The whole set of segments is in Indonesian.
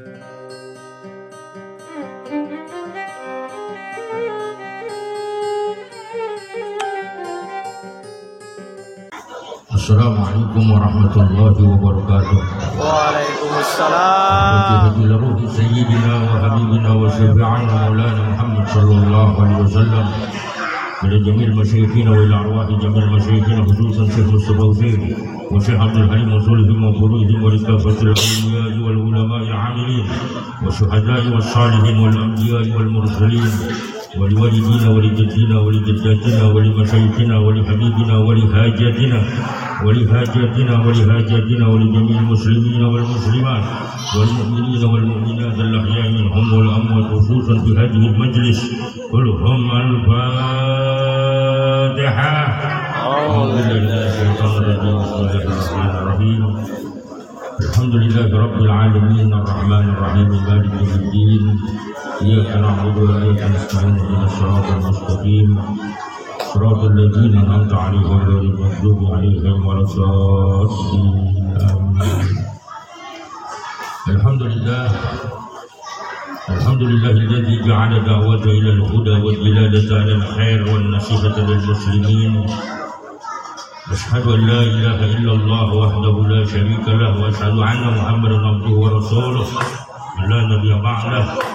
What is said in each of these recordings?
Assalamualaikum warahmatullahi wabarakatuh. Waalaikumsalam. Wajibila ruhi sayyidina wa habibina wa syafi'ina maulana Muhammad sallallahu alaihi wasallam. Ila jamil masyayikhina wa ila arwahi jamil masyayikhina khususan Syekh Mustafa Husain wa Syekh Abdul Halim wa sulihim wa furuhim wa rikafatil awliya'i wal ulama'i amilin wa syuhada'i wa salihin wal anbiya'i wal mursalin wa liwalidina wa lijaddina wa lijaddatina wa limasyayikhina wa lihabibina wa lihajatina ولحاجاتنا ولحاجاتنا ولجميع المسلمين والمسلمات والمؤمنين والمؤمنات الأحياء منهم والأموات خصوصا في هذه المجلس كلهم الفاتحة. أعوذ بالله من الشيطان الرجيم بسم الله الرحمن الرحيم الحمد لله رب العالمين الرحمن الرحيم مالك يوم الدين إياك نعبد وإياك نستعين اهدنا الصراط المستقيم صراط الذين أنعمت عليهم غير المغضوب عليهم ولا الضالين آمين. الحمد لله الذي جعل دعوة إلى الهدى والبلادة على الخير والنصيحة للمسلمين. أشهد أن لا إله إلا الله وحده لا شريك له وأشهد أن محمدا عبده ورسوله لا نبي بعده.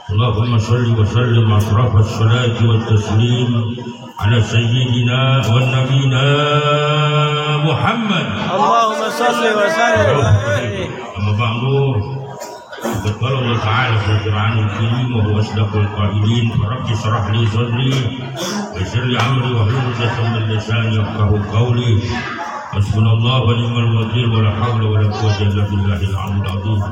اللهم صل وسلم أشرف الصلاة والتسليم على سيدنا ونبينا محمد. اللهم صل وسلم. أما بعد فقد قال الله تعالى في القرآن الكريم وهو أصدق القائلين رب اشرح لي صدري ويسر لي أمري واحلل عقدة من لساني يفقهوا قولي حسبنا الله ونعم الوكيل ولا حول ولا قوة إلا بالله العلي العظيم.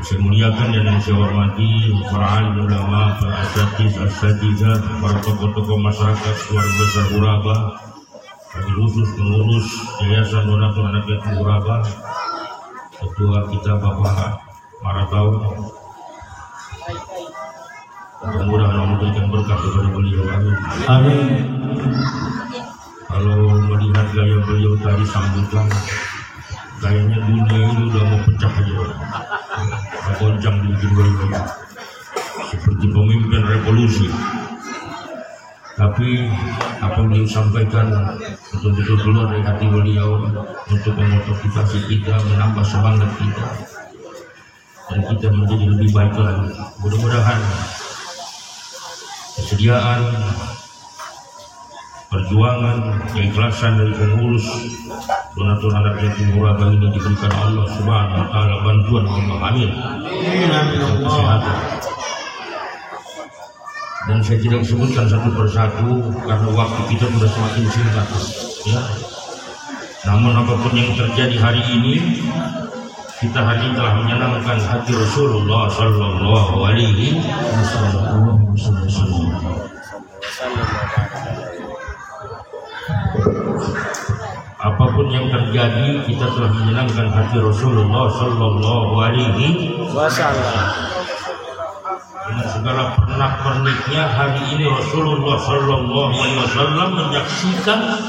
Saya muliakan dan saya hormati para alim ulama, para asatidzah, para tokoh-tokoh masyarakat keluarga besar Uraba, khusus pengurus Yayasan Donatur Anak Yatim Uraba, ketua kita Bapak Maratau. Mudah-mudahan Allah memberikan berkah kepada beliau. Amin. Kalau melihat gaya beliau tadi sambutan, kayaknya dunia ini udah mau pecah aja. Goncang di beliau seperti pemimpin revolusi. Tapi apa yang beliau sampaikan betul-betul keluar dari hati beliau untuk memotivasi kita, menambah semangat kita, dan kita menjadi lebih baik lagi. Mudah-mudahan kesediaan, perjuangan, keikhlasan dari pengurus Donatur Anak Yatim Uraba ini diberikan Allah Subhanahu wa taala bantuan Allah. Amin. Kesehatan. Dan saya tidak sebutkan satu persatu karena waktu kita sudah semakin singkat. Ya. Namun apapun yang terjadi hari ini, kita hari telah menyenangkan hati Rasulullah sallallahu alaihi wasallam. Apapun yang terjadi, kita telah menyenangkan hati Rasulullah sallallahu alaihi wasallam. Dengan segala pernak-perniknya, hari ini Rasulullah sallallahu alaihi wasallam menyaksikan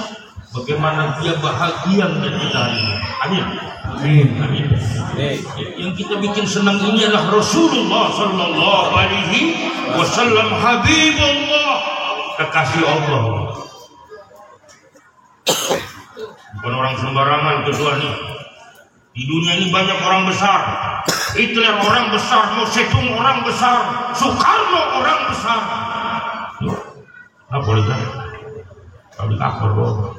bagaimana dia bahagia melihat kita hari ini. Amin. Amin. Amin. Yang kita bikin senang ini adalah Rasulullah sallallahu alaihi wasallam, Habibullah, kekasih Allah. Bukan orang sembarangan kecuali di dunia ini banyak orang besar. Hitler orang besar, Mao Zedong orang besar, Soekarno orang besar. Apa boleh kan? Kalau akbar bohong.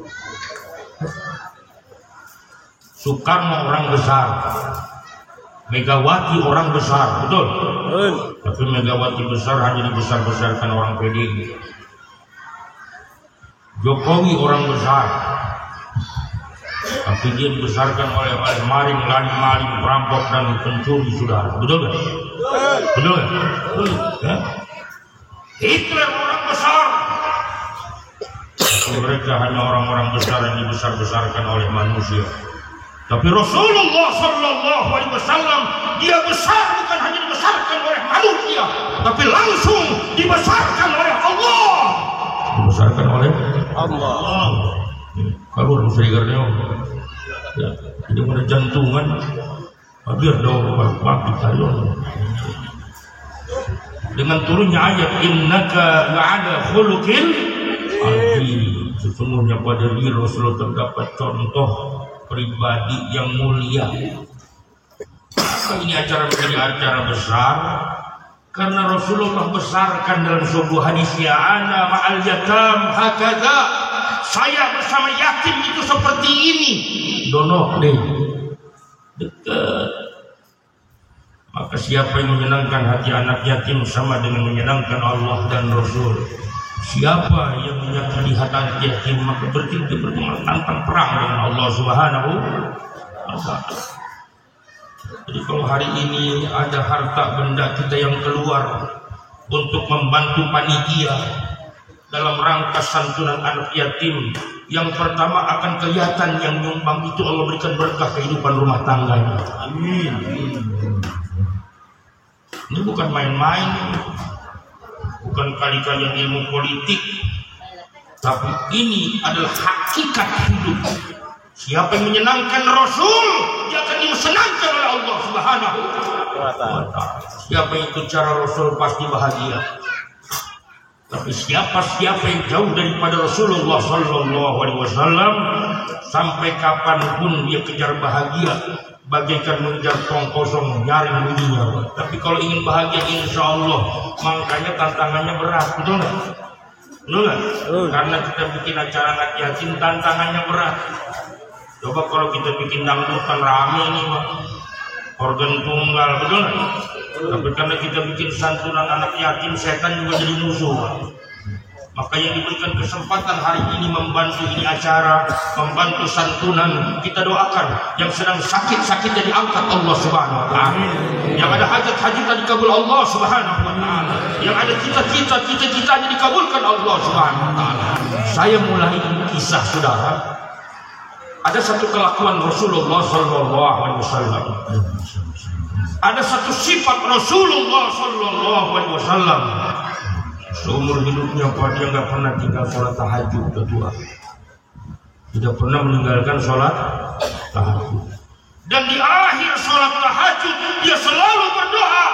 Soekarno orang besar, Megawati orang besar, betul? Tapi Megawati besar hanya dibesar-besarkan orang PDI. Jokowi orang besar, tapi dia dibesarkan oleh maling, perampok dan pencuri, saudara. Betul kan? Betul kan? Ya? Hitler orang besar, tapi mereka hanya orang-orang besar yang dibesar-besarkan oleh manusia. Tapi Rasulullah sallallahu alaihi wasallam, dia besar bukan hanya dibesarkan oleh manusia, tapi langsung dibesarkan oleh Allah. Dibesarkan oleh Allah. Kalau orang serigarnya, ya, jadi pada jantungan, Biar dong bagi kalian. Dengan turunnya ayat innaka la'ala khuluqin azim. Sesungguhnya pada diri Rasulullah terdapat contoh pribadi yang mulia. Ini acara menjadi acara besar karena Rasulullah besarkan dalam sebuah hadisnya ana ma'al yatam hakadha. Saya bersama yatim itu seperti ini. Donok deh. Dekat. Maka siapa yang menyenangkan hati anak yatim sama dengan menyenangkan Allah dan Rasul. Siapa yang menyakiti hati anak yatim maka berarti dia menantang perang dengan Allah Subhanahu wa ta'ala. Jadi kalau hari ini ada harta benda kita yang keluar untuk membantu panitia dalam rangka santunan anak yatim, yang pertama akan kelihatan yang nyumbang itu Allah berikan berkah kehidupan rumah tangganya. Amin. Ini bukan main-main, bukan kali-kalian ilmu politik, tapi ini adalah hakikat hidup. Siapa yang menyenangkan Rasul, dia akan disenangkan oleh Allah Subhanahu wa ta'ala. Siapa yang ikut cara Rasul pasti bahagia. Tapi siapa yang jauh daripada Rasulullah Sallallahu Alaihi Wasallam, sampai kapanpun dia kejar bahagia bagaikan mengejar tong kosong nyaring bunyinya. Tapi kalau ingin bahagia insya Allah, makanya tantangannya berat, betul nggak? Betul nggak? Karena kita bikin acara anak yatim tantangannya berat. Coba kalau kita bikin dangdutan rame nih, organ tunggal, betul nggak? Tapi karena kita bikin santunan anak yatim, setan juga jadi musuh. Maka yang diberikan kesempatan hari ini membantu ini acara, membantu santunan, kita doakan yang sedang sakit-sakitnya diangkat Allah Subhanahu wa ta'ala. Yang ada hajat-hajatnya dikabul Allah Subhanahu wa ta'ala. Yang ada cita-citanya dikabulkan Allah Subhanahu wa ta'ala. Saya mulai kisah saudara. Ada satu kelakuan Rasulullah Sallallahu Alaihi Wasallam. Ada satu sifat Rasulullah Sallallahu Alaihi Wasallam. Seumur hidupnya dia nggak pernah tinggal sholat tahajud kedua. Tidak pernah meninggalkan sholat tahajud. Dan di akhir sholat tahajud dia selalu berdoa,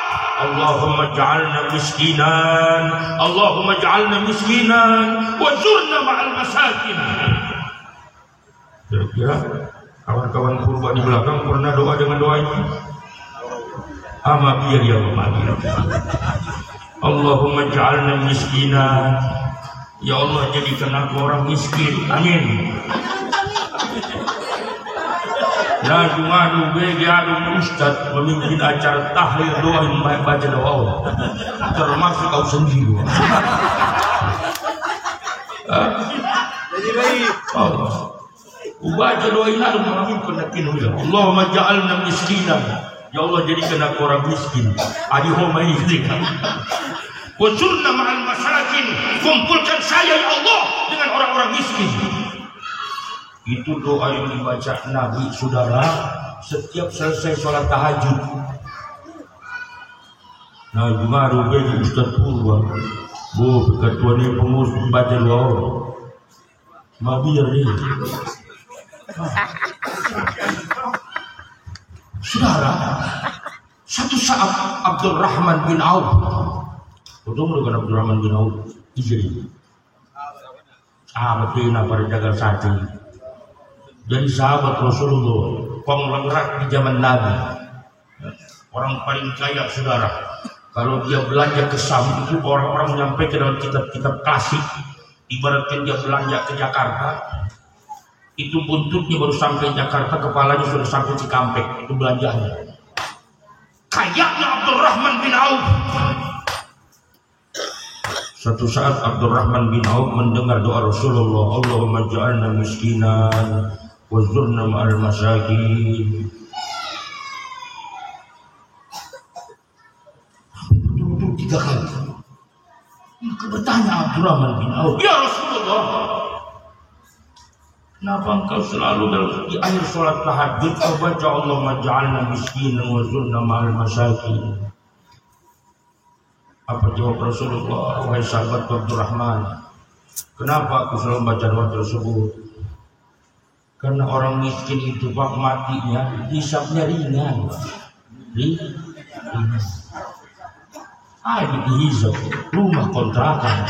Allahumma ja'alna miskinan, Allahumma ja'alna miskinan, wazurna ma'al masakin. Kira-kira kawan-kawan purba di belakang pernah doa dengan doa ini? Ama biar ya Allah. Allahumma ja'alna miskinan. Ya Allah jadikan aku orang miskin. Amin. Ngadu-ngadu begitu Ustaz memimpin acara tahlil doain baca doa. Termasuk kau sendiri. Allah. Baca doain aku memimpin acara. Allahumma ja'alna miskinan. Ya Allah jadikan aku orang miskin. Adi homai zikir. Wazurna ma'al masakin, kumpulkan saya ya Allah dengan orang-orang miskin. Itu doa yang dibaca Nabi saudara setiap selesai sholat tahajud. Nah jumaru bagi Ustaz Purwa, ketua ni pengurus baca doa. Mabir ni. Saudara, satu saat Abdurrahman bin Auf, betul bukan Abdurrahman bin Auf, Hijri. Betul pada jagal sate. Dari sahabat Rasulullah, penggerak di zaman Nabi. Orang paling kaya saudara. Kalau dia belanja ke Sam itu orang-orang menyampaikan dalam kitab-kitab klasik. Ibaratkan dia belanja ke Jakarta. Itu buntutnya baru sampai Jakarta, kepalanya sudah sampai Cikampek. Itu belanjanya. Kayaknya Abdurrahman bin Auf. Suatu saat Abdurrahman bin Auf mendengar doa Rasulullah, Allahumma ja'alna miskinan wazurna ma'al masakin. Betul-betul 3 kali. Maka bertanya Abdurrahman bin Auf, ya Rasulullah, kenapa engkau selalu di akhir sholat tahajud kau baca Allahumma ja'alna miskinan wazurna ma'al masakin? Apa jawab Rasulullah? Wahai sahabat Abdurrahman, kenapa aku selalu baca doa tersebut? Karena orang miskin itu Pak matinya hisabnya ringan. Ringan. Dihisab rumah kontrakan.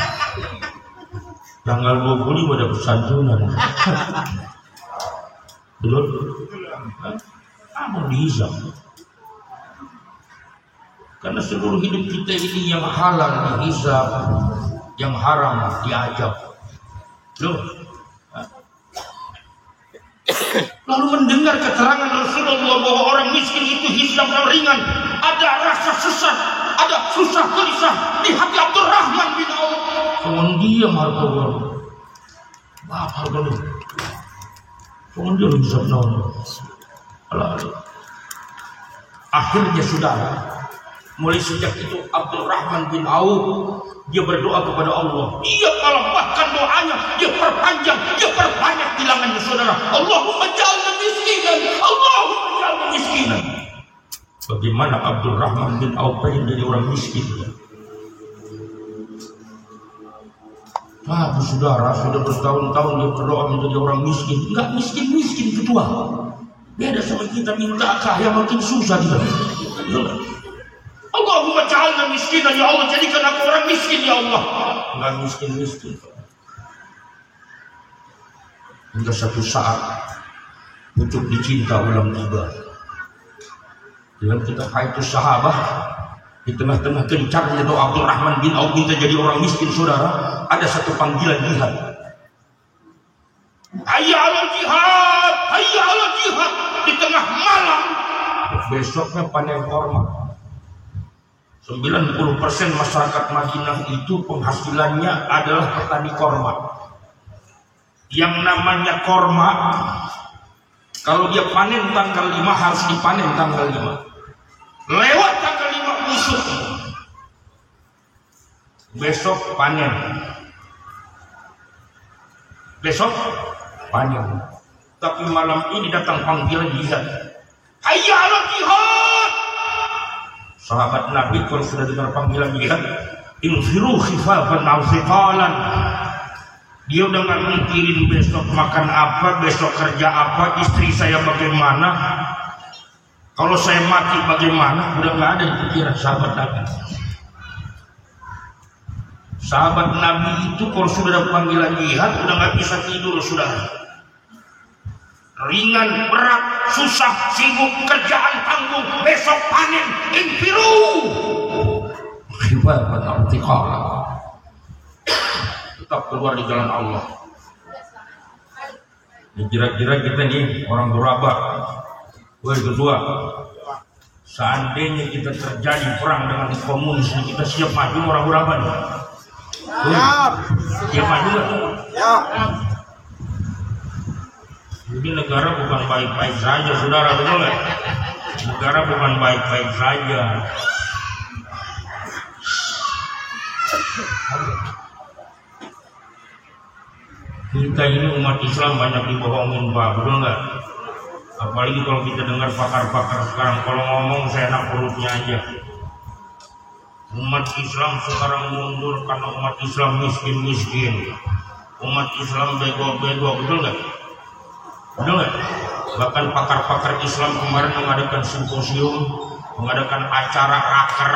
Tanggal 25 ada pesantunan. Belum? Apa dihisab? Karena seluruh hidup kita ini yang halal dihisab, yang haram diajab. Loh. Lalu mendengar keterangan Rasulullah bahwa orang miskin itu hisabnya ringan, ada rasa sesat, ada susah gelisah di hati Abdurrahman bin Auf. Jangan diam harga. Apa harga lu? Jangan diam hisabnya. Akhirnya saudara, mulai sejak itu Abdurrahman bin Auf dia berdoa kepada Allah. Dia malah bahkan doanya dia perpanjang, dia perbanyak bilangannya saudara. Allahumma ja'alna miskinan, Allahumma ja'alna miskinan. Bagaimana Abdurrahman bin Auf pengen jadi orang miskin? Tapi saudara sudah bertahun-tahun dia berdoa menjadi orang miskin. Enggak miskin-miskin ketua. Beda sama kita minta kaya makin susah dia. Allahumma ja'alna miskinan ya Allah, jadikan aku orang miskin ya Allah. Enggak miskin-miskin. Hingga satu saat pucuk dicinta ulang tiba. Dalam kitab Hayatus Sahabah, di tengah-tengah kencangnya doa Abdurrahman bin Auf minta jadi orang miskin saudara, ada satu panggilan jihad. Hayya 'alal jihad, hayya 'alal jihad. Di tengah malam besoknya panen korma. 90% masyarakat Madinah itu penghasilannya adalah petani korma. Yang namanya korma, kalau dia panen tanggal 5 harus dipanen tanggal 5. Lewat tanggal 5 busuk. Besok panen. Besok panen. Tapi malam ini datang panggilan jihad. Hayya 'alal jihad. Sahabat Nabi kalau sudah dengar panggilan jihad, infiru khifafan aw thiqalan. Dia udah nggak mikirin besok makan apa, besok kerja apa, istri saya bagaimana, kalau saya mati bagaimana, udah nggak ada di pikiran sahabat Nabi. Sahabat Nabi itu kalau sudah ada panggilan jihad udah nggak bisa tidur saudara. Ringan, berat, susah, sibuk, kerjaan tanggung, besok panen, infiru. Khifafan aw thiqalan. Tetap keluar di jalan Allah. Ini kira-kira kita nih orang Buraba. Woi kedua, seandainya kita terjadi perang dengan komunis, kita siap maju orang Buraba nih. Siap maju nggak? Jadi negara bukan baik-baik saja, saudara, betul nggak? Negara bukan baik-baik saja. Kita ini umat Islam banyak dibohongin Pak, betul nggak? Apalagi kalau kita dengar pakar-pakar sekarang, kalau ngomong seenak perutnya aja. Umat Islam sekarang mundur karena umat Islam miskin-miskin. Umat Islam bego-bego, betul nggak? Betul nggak? Bahkan pakar-pakar Islam kemarin mengadakan simposium, mengadakan acara raker,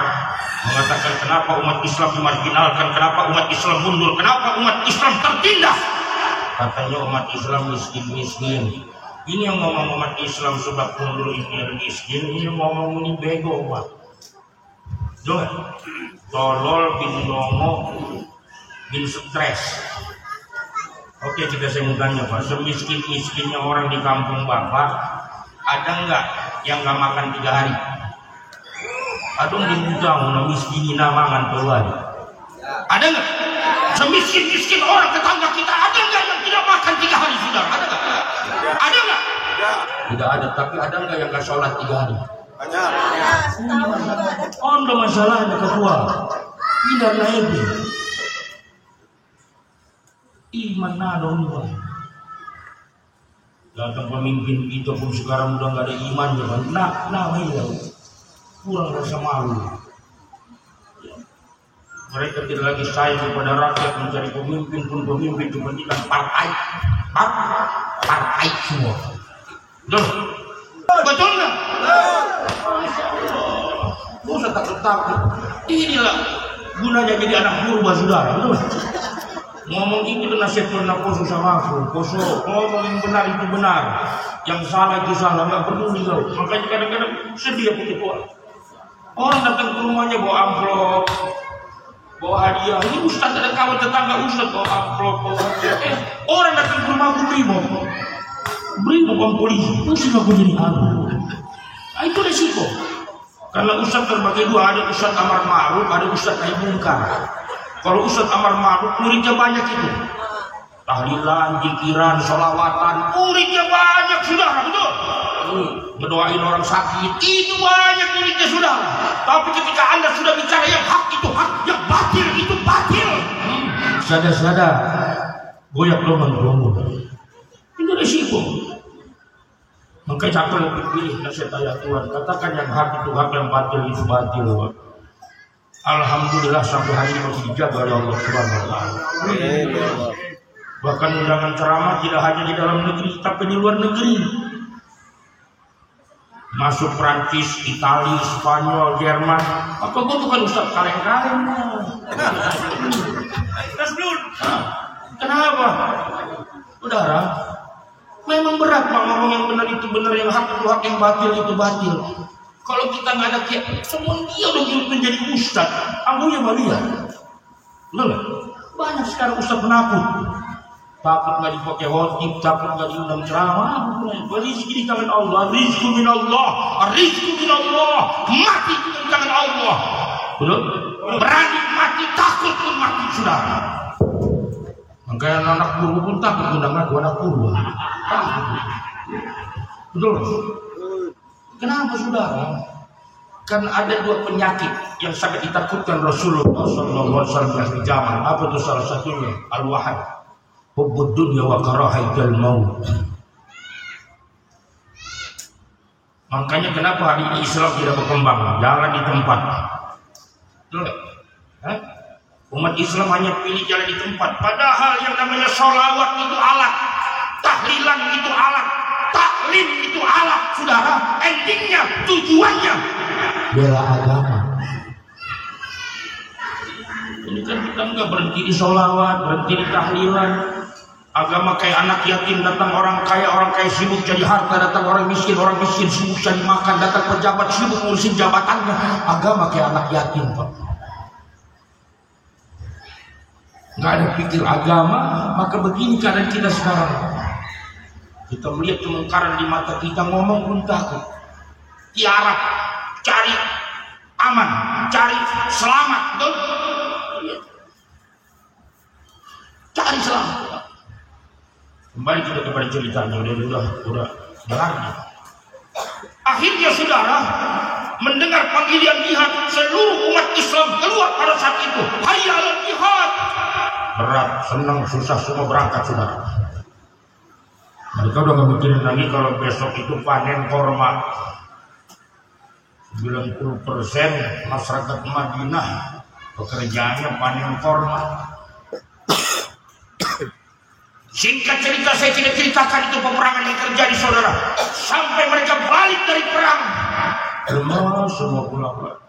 mengatakan kenapa umat Islam dimarginalkan, kenapa umat Islam mundur, kenapa umat Islam tertindas. Katanya umat Islam miskin-miskin. Ini yang ngomong umat Islam sebab mundur ini miskin, ini ngomong ini bego Pak. Betul nggak? Tolol bin dongo bin stres. Oke, saya mau tanya Pak, semiskin-miskinnya orang di kampung Bapak, ada nggak yang nggak makan 3 hari? Adung di Bujang, miskinin mangan 2 hari. Ada nggak? Semiskin-miskin orang tetangga kita, ada nggak yang tidak makan 3 hari sudah? Ada nggak? Ada nggak? Tidak ada, tapi ada nggak yang nggak sholat 3 hari? Ada. Ada masalahnya ketua. Tidak naik. Iman nadon Pak. Datang pemimpin kita pun sekarang udah nggak ada imannya Pak. Nah ya, kurang rasa malu. Mereka tidak lagi sayang kepada rakyat, mencari pemimpin pun pemimpin kepentingan partai. partai semua. Betul? Betul nggak? Gak usah takut-takut. Inilah gunanya jadi anak purba, saudara. Betul? Ngomong itu nasihat pernah poso sama aku. Poso, ngomong yang benar itu benar, yang salah itu salah, nggak peduli kau. Makanya kadang-kadang sedih aku itu. Orang datang ke rumahnya bawa amplop, bawa hadiah. Ini ustaz ada kawan tetangga ustaz bawa amplop, bawa hadiah. Orang datang ke rumah aku beri bom polisi. Pusing aku jadi halu. Nah, itu resiko. Karena ustaz terbagi dua, ada ustaz amar ma'ruf, ada ustaz nahi mungkar. Kalau ustaz amar ma'ruf, muridnya banyak itu. Tahlilan, zikiran, sholawatan, muridnya banyak sudah, betul? Berdoain orang sakit, itu banyak muridnya sudah. Tapi ketika Anda sudah bicara yang hak itu hak, yang batil itu batil. Sadar-sadar, goyak lomang-lomang. Itu risiko. Makanya siapa lebih pilih nasihat ayat Tuhan. Katakan yang hak itu hak, yang batil itu batil. Alhamdulillah sampai hari ini masih dijaga oleh Allah Subhanahu wa Ta'ala. Bahkan undangan ceramah tidak hanya di dalam negeri, tapi di luar negeri. Masuk Prancis, Italia, Spanyol, Jerman. Apa butuhkan Ustaz kaleng-kaleng? Kenapa? Saudara, memang berat Pak ngomong yang benar itu benar, yang hak itu hak, yang batil itu batil. Kalau kita nggak ada kiai, semua dia udah menjadi ustaz. Ambilnya malia. Betul? Banyak sekarang ustaz penakut. Takut nggak dipakai khotib, takut nggak diundang ceramah. Rezeki di tangan Allah, rizku min Allah, rizku min Allah, mati di tangan Allah. Betul? Berani mati, takut pun mati sudah. Makanya anak guru pun takut undang aku anak guru. Betul? Kenapa saudara? Karena ada dua penyakit yang sangat ditakutkan Rasulullah SAW di zaman. Apa itu salah satunya? Al-wahad, hubbud dunya wa karahatul maut. Makanya kenapa hari ini Islam tidak berkembang? Jalan di tempat. Betul? Umat Islam hanya pilih jalan di tempat. Padahal yang namanya sholawat itu alat, tahlilan itu alat, taklim itu alat, saudara. Endingnya, tujuannya bela agama. Ini kan kita nggak berhenti di sholawat, berhenti di tahlilan. Agama kayak anak yatim, datang orang kaya sibuk jadi harta, datang orang miskin sibuk cari makan, datang pejabat sibuk ngurusin jabatannya. Agama kayak anak yatim, Pak. Nggak ada pikir agama, maka begini keadaan kita sekarang. Kita melihat kemungkaran di mata kita, ngomong pun takut. Tiarap, cari aman, cari selamat, betul? Cari selamat. Kembali kita kepada ceritanya, udah berarti. Akhirnya saudara mendengar panggilan jihad, seluruh umat Islam keluar pada saat itu. Hayya 'alal jihad. Berat, senang, susah semua berangkat saudara. Mereka udah gak mikirin lagi kalau besok itu panen korma. 90% masyarakat Madinah pekerjaannya panen korma. Singkat cerita, saya tidak ceritakan itu peperangan yang terjadi saudara. Sampai mereka balik dari perang, semua pulang.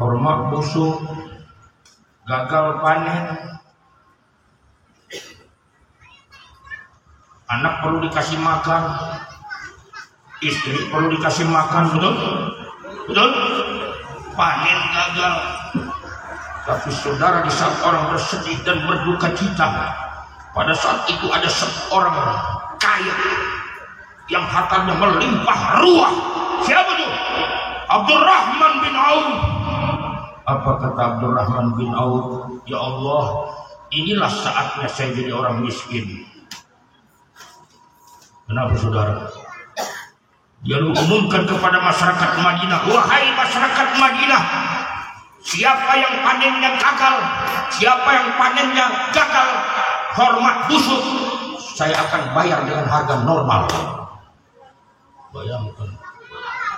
Korma busuk, gagal panen. Anak perlu dikasih makan, istri perlu dikasih makan, betul? Betul? Panen gagal. Tapi saudara, di saat orang bersedih dan berduka cita, pada saat itu ada seorang kaya yang hartanya melimpah ruah. Siapa itu? Abdurrahman bin Auf. Apa kata Abdurrahman bin Auf? Ya Allah, inilah saatnya saya jadi orang miskin. Kenapa saudara? Dia umumkan kepada masyarakat Madinah, wahai masyarakat Madinah, siapa yang panennya gagal, siapa yang panennya gagal, hormat busuk, saya akan bayar dengan harga normal. Bayangkan,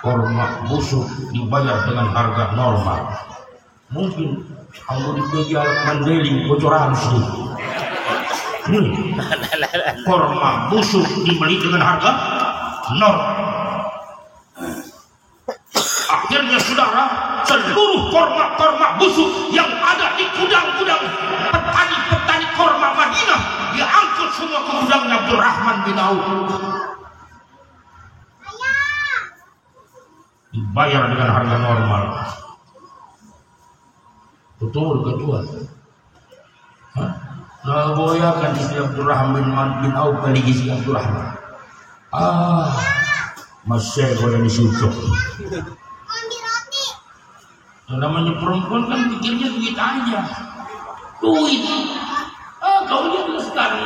hormat busuk dibayar dengan harga normal. Mungkin kalau dijual Mandailing bocoran sedikit. Korma busuk dibeli dengan harga normal. Akhirnya saudara, seluruh korma busuk yang ada di gudang-gudang petani-petani korma Madinah diangkut semua ke gudangnya Abdurrahman bin Auf. Dibayar dengan harga normal. Betul ketua. Nah, boyakan di Abdurrahman bin Auf kali gizi Abdurrahman. Masih boleh disucuk. Namanya perempuan kan pikirnya duit aja. Duit. Kau lihat sekarang.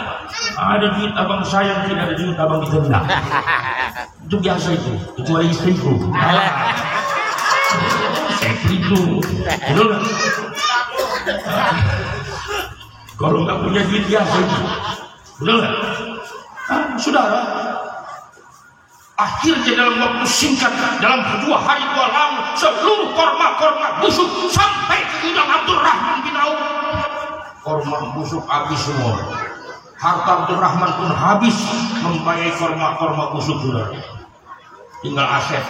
Ada duit abang sayang, tidak ada duit abang ditendang. Itu biasa itu. Kecuali istriku. Itu. Betul nggak? Kalau nggak punya duit biasa itu. Betul nggak? Saudara. Akhirnya dalam waktu singkat, dalam 2 hari 2 malam, seluruh korma busuk sampai ke gudang Abdurrahman bin Auf. Korma busuk habis semua. Harta Abdurrahman pun habis membayar korma busuk saudara. Tinggal aset.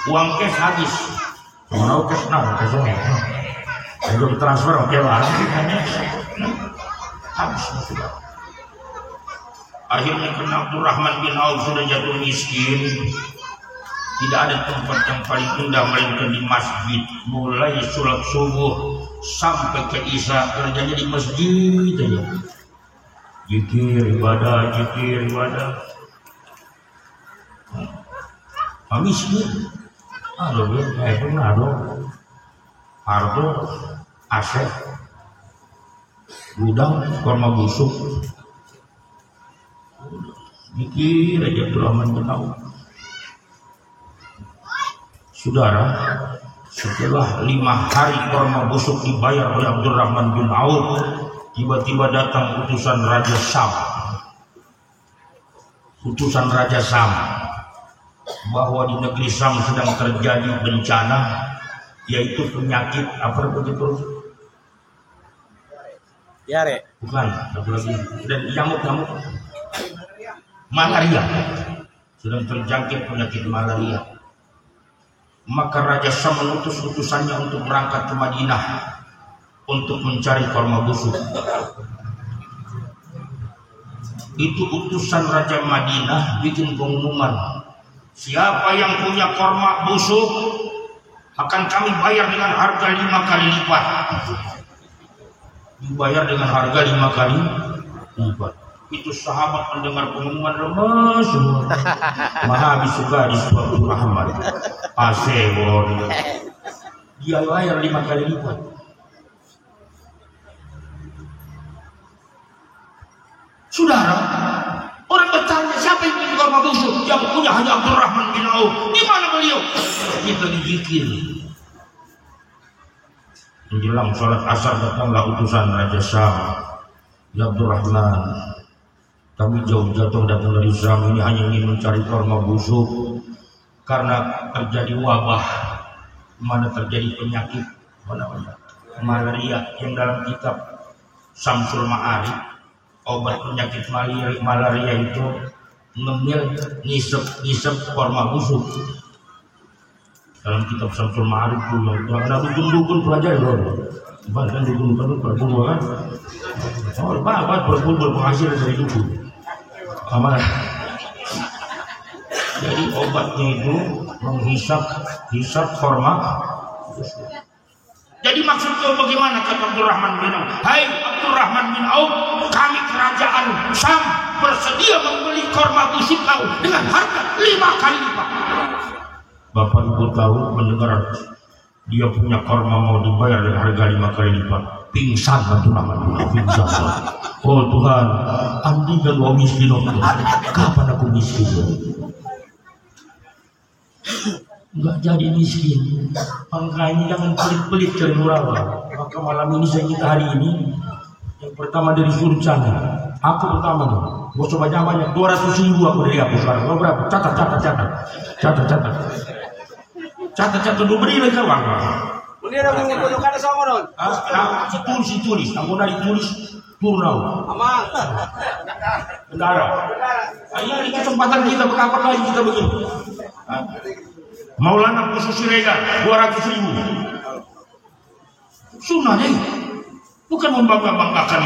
Uang cash habis. Mau cash nah, kosongnya. Belum transfer oke lah. Habis saudara. Akhirnya karena Abdurrahman bin Auf sudah jatuh miskin, tidak ada tempat yang paling indah melainkan di masjid. Mulai sholat subuh sampai ke isya kerjanya di masjid aja. Zikir ibadah. Miskin. Aduh, kayak pernah dong. Harta, aset, gudang, korma busuk. Mikir aja Abdurrahman bin Auf. Saudara, setelah 5 hari korma busuk dibayar oleh Abdurrahman bin Auf, tiba-tiba datang utusan Raja Sam bahwa di negeri Sam sedang terjadi bencana, yaitu penyakit apa begitu? Diare. Bukan, apa lagi? Dan nyamuk. Malaria, sedang terjangkit penyakit malaria. Maka Raja Sam mengutus utusannya untuk berangkat ke Madinah untuk mencari korma busuk. Itu utusan Raja Madinah bikin pengumuman, siapa yang punya korma busuk akan kami bayar dengan harga 5 kali lipat. Dibayar dengan harga 5 kali lipat. Itu sahabat mendengar pengumuman lemas semua. Maha habis suka di suatu rahmat. Asebon. Dia bayar 5 kali lipat. Saudara, orang bertanya siapa yang punya korma busuk? Yang punya hanya Abdurrahman bin Auf. Di mana beliau? Kita dizikir. Menjelang sholat asar datanglah utusan Raja Sam. Ya Abdurrahman, kami jauh-jauh datang dari Sam ini hanya ingin mencari korma busuk karena terjadi wabah, mana terjadi penyakit malaria yang dalam kitab Samsul Ma'arif, obat penyakit malaria itu ngemil ngisep korma busuk. Dalam kitab Samsul Ma'arif pun ada dukun pelajari loh. Bahkan dukun berburu kan. Oh, apa berburu penghasil dari dukun. Aman. Jadi obatnya itu menghisap korma. Jadi maksudnya bagaimana kata Abdurrahman bin Auf? Hai Abdurrahman bin Auf, kami kerajaan Sam bersedia membeli korma busuk kau dengan harga 5 kali lipat. Bapak Ibu tahu mendengar dia punya korma mau dibayar dengan harga 5 kali lipat. Pingsan Abdurrahman bin Auf, pingsan. Oh Tuhan, andi dan wa miskin. Kapan aku miskin? Enggak jadi miskin. Makanya jangan pelit-pelit cari murah. Maka malam ini saya kita hari ini yang pertama dari Surcan. Aku pertama tuh. Gua coba banyak 200.000 aku dari aku sekarang. Gua berapa? Catat dulu beri lagi kawan. Ini ada mengumpulkan sama non. Tulis. Aku dari tulis. Turnau. Bendara. Ini kesempatan kita, kapan lagi kita begini? Maulana Khusus Siregar 200.000. Sunnah nih, bukan membangga-banggakan.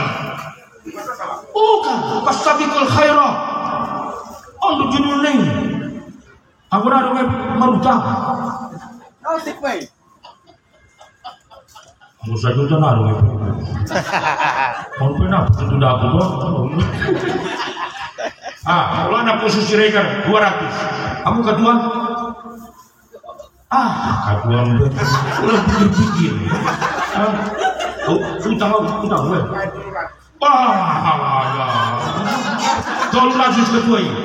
Bukan, pastabiqul khairat. Untuk judul nih, aku ada merutang. Nautik bay. Musa juta naruh itu. Mau pernah itu dah aku tuh. Maulana Khusus Siregar 200. Kamu kedua? Kedua udah pikir-pikir. Utang gue. Ya. Tolong lanjut kedua ini.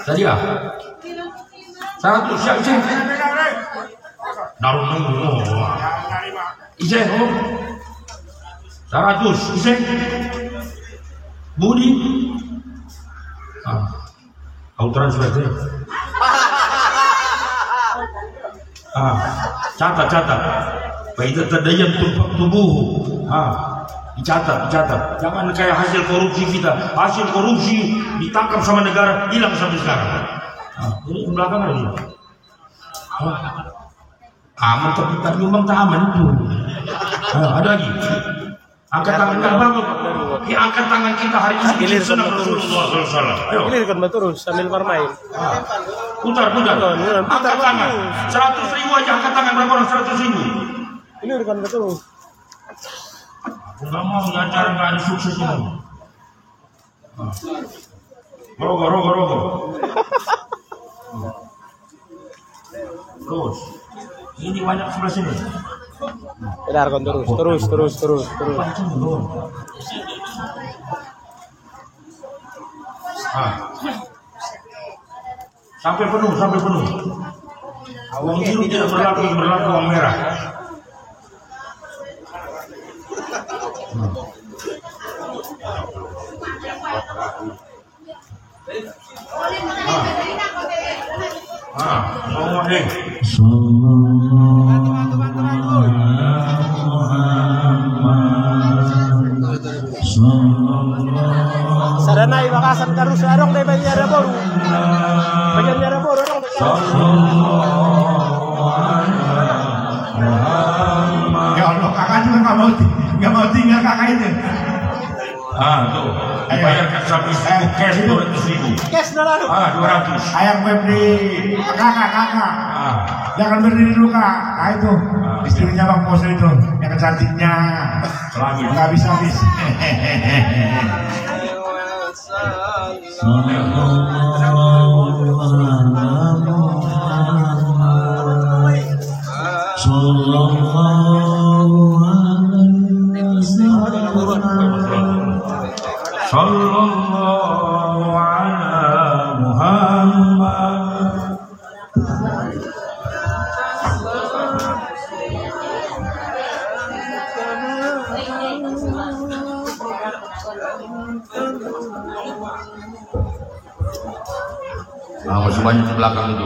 Tadi lah. 100 siap Ije. Naruh nunggu. Ije, 100 Ije. Budi. Kau transfer deh. Catat. Baik terdayam tubuh. Dicatat. Jangan kayak hasil korupsi kita. Hasil korupsi ditangkap sama negara, hilang sampai sekarang. Ini belakangan ini. Aman tapi nyumbang tak aman itu. Ada lagi. Angkat tangan kita bangun. Angkat tangan kita hari ini. Gilir kan Rasulullah SAW. Gilir kan terus sambil bermain. Putar. Angkat tangan. 100.000 aja angkat tangan, berapa orang 100.000? Gilir kan terus. Enggak mau acara nggak ada sukses ini. Rogo. Terus. Ini banyak sebelah sini. Benar kan terus. Sampai penuh. Uang biru tidak berlaku uang merah. Sarana ibakasan karus arong dai banyara boru. Banyara boru arong. Ya Allah, kakak juga nggak mau tinggal kakak itu. Tuh, dibayarkan sampai cash 200.000. Cash na lalu. 200. Ayang beri kakak. Jangan berdiri dulu kak. Nah itu istrinya Bang Poso itu yang cantiknya. Selagi nggak habis. Sallallahu ala Muhammad. Masih banyak di belakang itu.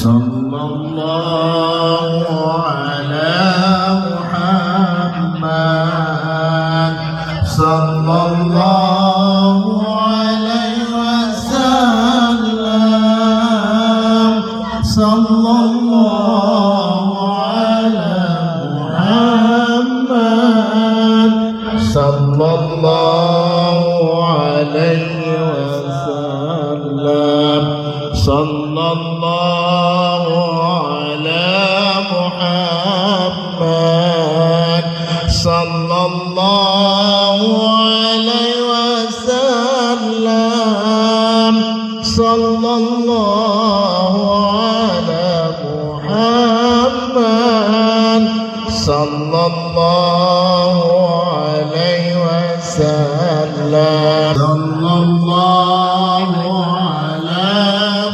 Sallallahu ala Muhammad. Sallallahu alaihi wasallam. Sallallahu ala Muhammad. Sallallahu alaihi wasallam. Sallallahu ala Muhammad. Sallallahu alaihi wasallam. Sallallahu ala Muhammad. Sallallahu alaihi wasallam. Sallallahu ala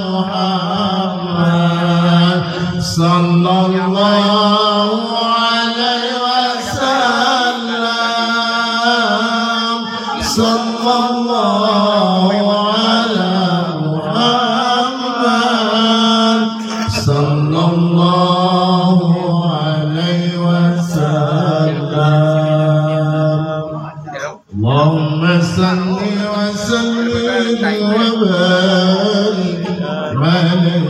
Muhammad. Sallallahu alaihi wasallam. sallallahu alaihi wasallam. Allahumma salli wa sallim wa barik alaihi.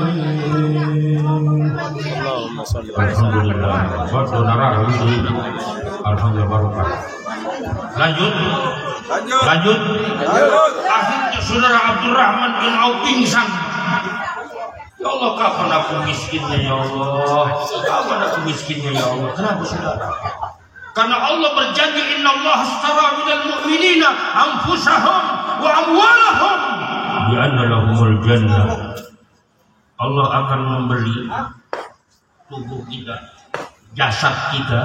Alhamdulillah. Alhamdulillah barokah. Lanjut. Akhirnya saudara Abdurrahman bin Auf pingsan. Ya Allah, kapan aku miskinnya ya Allah? Kapan aku miskinnya ya Allah? Kenapa saudara? Karena Allah berjanji, Inna Allah astara minal mu'minina anfusahum wa amwalahum bi anna lahumul jannah. Allah akan membeli tubuh kita, jasad kita,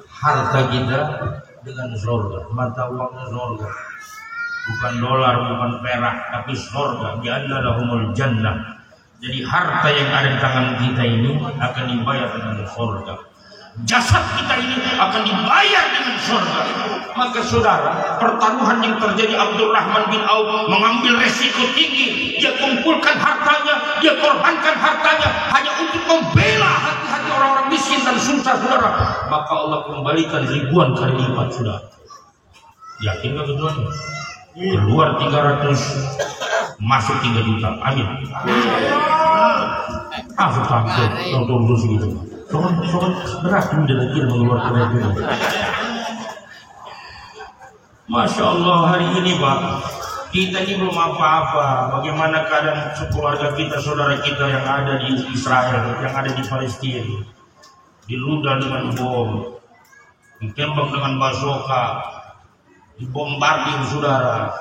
harta kita dengan surga. Mata uangnya surga, bukan dolar, bukan perak, tapi surga. Bi anna lahumul jannah. Jadi harta yang ada di tangan kita ini akan dibayar dengan surga. Jasad kita ini akan dibayar dengan surga. Maka saudara, pertaruhan yang terjadi, Abdurrahman bin Auf mengambil resiko tinggi. Dia kumpulkan hartanya, dia korbankan hartanya hanya untuk membela hati-hati orang-orang miskin dan susah, saudara. Maka Allah kembalikan ribuan kali lipat, saudara. Yakin gak keduanya? Keluar 300, masuk 3 juta. Amin. Aku takut nonton segitu. Soalnya berat ini lagi mengeluarkan itu. Masya Allah, hari ini Pak, kita ini belum apa-apa. Bagaimana keadaan keluarga kita, saudara kita yang ada di Israel, yang ada di Palestina, diludah dengan bom, ditembak dengan bazooka, dibombardir, saudara.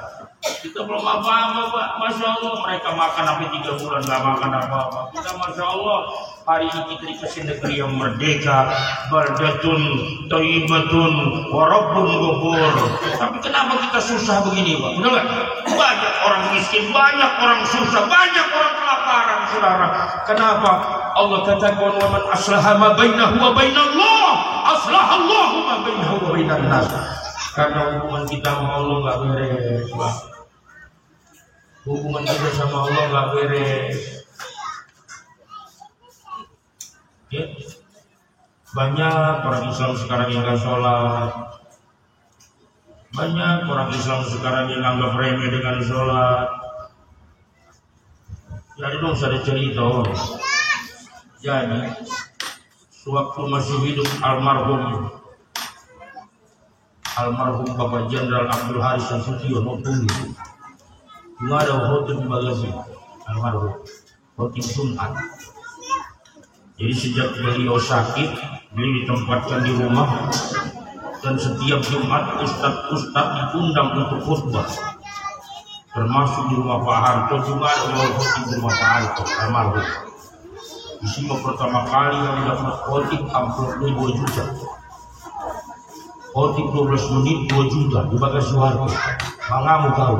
Kita belum apa-apa Pak. Masya Allah, mereka makan sampai 3 bulan nggak makan apa-apa. Kita Masya Allah, hari ini kita dikasih negeri yang merdeka, baldatun thayyibatun wa rabbun ghafur. Tapi kenapa kita susah begini Pak? Benar nggak? Banyak orang miskin, banyak orang susah, banyak orang kelaparan, saudara. Kenapa? Allah katakan, wa man aslaha ma bainahu wa bainallah, aslahallahu ma bainahu wa bainan nas. Karena hubungan kita sama Allah nggak beres, Pak. Hubungan kita sama Allah nggak beres. Ya. Banyak orang Islam sekarang yang nggak sholat. Banyak orang Islam sekarang yang anggap remeh dengan sholat. Jadi dong saya cerita. Jadi sewaktu masih hidup almarhum Bapak Jenderal Abdul Haris Nasution tunggu. Nggak ada hotel di bagasi almarhum hotel Sunat. Jadi sejak beliau sakit, beliau ditempatkan di rumah, dan setiap Jumat ustadz diundang untuk khutbah, termasuk di rumah Pak Harto juga ada hotel di rumah Pak Harto almarhum. Di sini pertama kali yang dapat hotel amplopnya 2 juta. Khotib 12 menit 2 juta di bagasi warga. Mangamu tahu.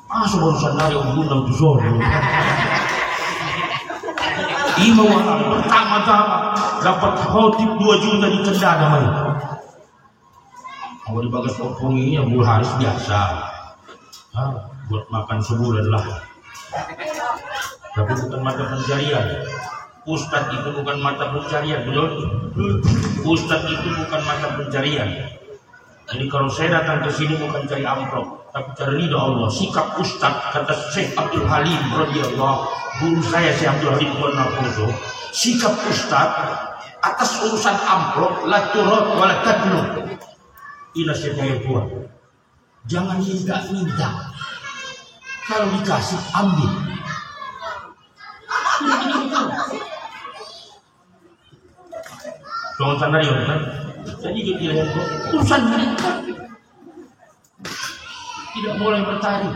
Masa barusan dari undang tu sore. Imam pertama-tama dapat khotib 2 juta di Kendana mai. Kalau di bagas opung ini Abdul Haris biasa. Buat makan sebulan lah. Tapi bukan mata pencarian. Ustadz itu bukan mata pencarian, betul? Ustadz itu bukan mata pencarian. Jadi kalau saya datang ke sini bukan cari amplop, tapi cari ridha Allah. Sikap Ustadz, kata Syekh Abdul Halim radhiyallahu, guru saya Syekh Abdul Halim Bonaposo, sikap Ustadz atas urusan amplop, la turut wa la tadlu ila syaitan. Jangan minta. Kalau dikasih ambil. Jangan sana dia kan. Jadi kita lihat urusan mereka tidak boleh bertarik.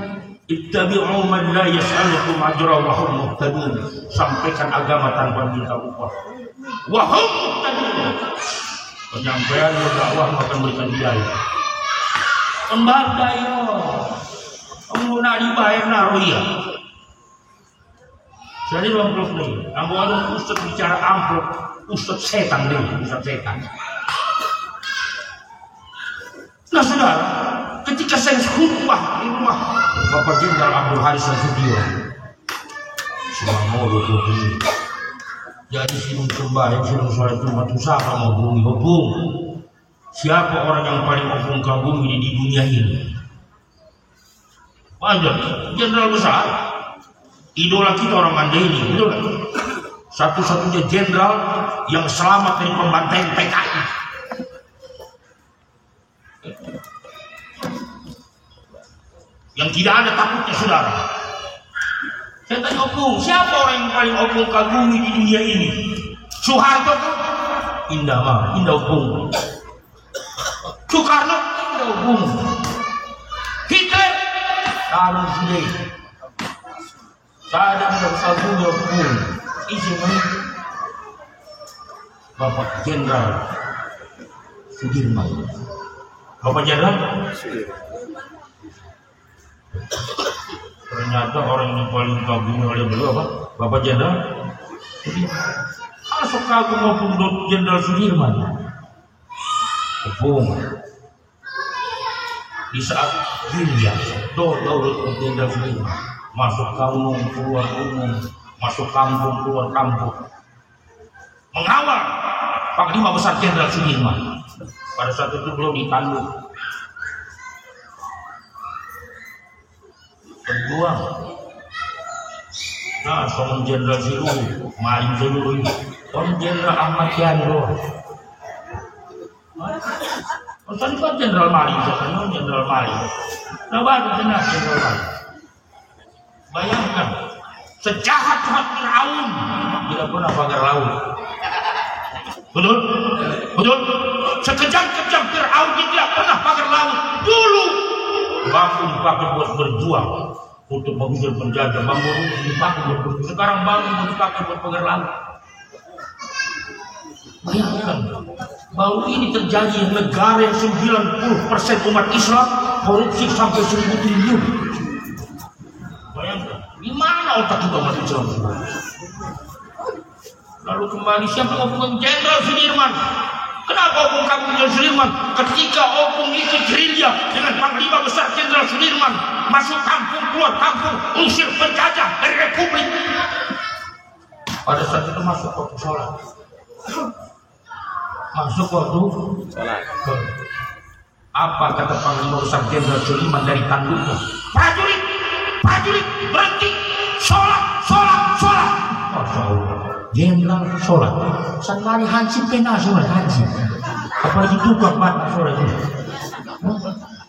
Ittabi'u man la yas'alukum ajra wa hum muhtadun. Sampaikan agama tanpa minta upah. Wa hum muhtadun. Penyampaian dakwah akan berikan biaya. Lembaga yo. Pengguna dibayar naroya. Jadi amplop nih. Anggo Ustaz bicara amplop. Ustaz setan deh, Ustaz setan. Nah saudara, ketika saya khutbah di rumah Bapak Jenderal Abdul Haris Nasution, semua mau ini Jadi sinung sembahyang, sinung sholat Jumat usaha mau bumi hubung. Siapa orang yang paling opung kagumi di dunia ini? Banyak jenderal besar. Idola kita orang Mandailing, betul kan? Satu-satunya jenderal yang selamat dari pembantaian PKI. Yang tidak ada takutnya, saudara. Saya tanya opung, siapa orang yang paling opung kagumi di dunia ini? Soeharto kan? Indah mah, indah opung. Soekarno, indah opung. Hitler, kalau sudah. Saya ada yang kagumi opung. Izin Bapak Jenderal Sudirman. Bapak Jenderal ternyata orang yang paling kagum oleh beliau apa? Bapak Jenderal masuk kagum maupun Jenderal Sudirman. Opung di saat India Jenderal Sudirman masuk kampung keluar umum, masuk kampung keluar kampung, mengawal Panglima Besar Jenderal Sudirman. Pada saat itu beliau ditanduk, berjuang. Nah, seorang Jenderal Siru, maling seluruh, seorang Jenderal Ahmad Yani loh. Tadi kan Jenderal Maling, sekarang Jenderal Maling. Nah, baru jelas Jenderal Maling. Bayangkan, sejahat-jahat Fir'aun tidak pernah pagar laut. Betul? Betul? Sekejam-kejam Fir'aun tidak pernah pagar laut. Dulu bambu dipakai buat berjuang untuk mengusir penjajah. Bambu dipakai buat berjuang. Sekarang bambu dipakai buat pagar laut. Bayangkan, bahwa ini terjadi di negara yang 90% umat Islam korupsi sampai 1.000 triliun. Bayangkan, di mana otak kita umat Islam? Lalu kembali siapa opung Jenderal Sudirman? Kenapa opung kamu Jenderal Sudirman? Ketika opung ikut gerilya dengan Panglima Besar Jenderal Sudirman masuk kampung keluar kampung, usir penjajah dari Republik. Pada saat itu masuk waktu sholat. Masuk waktu sholat. Apa kata Panglima Besar Jenderal Sudirman dari tanduknya? Prajurit, prajurit, berhenti, sholat, sholat, sholat. Jenderal sholat, sanari hansip kena sholat hansip. Apalagi tukang mata sholat itu.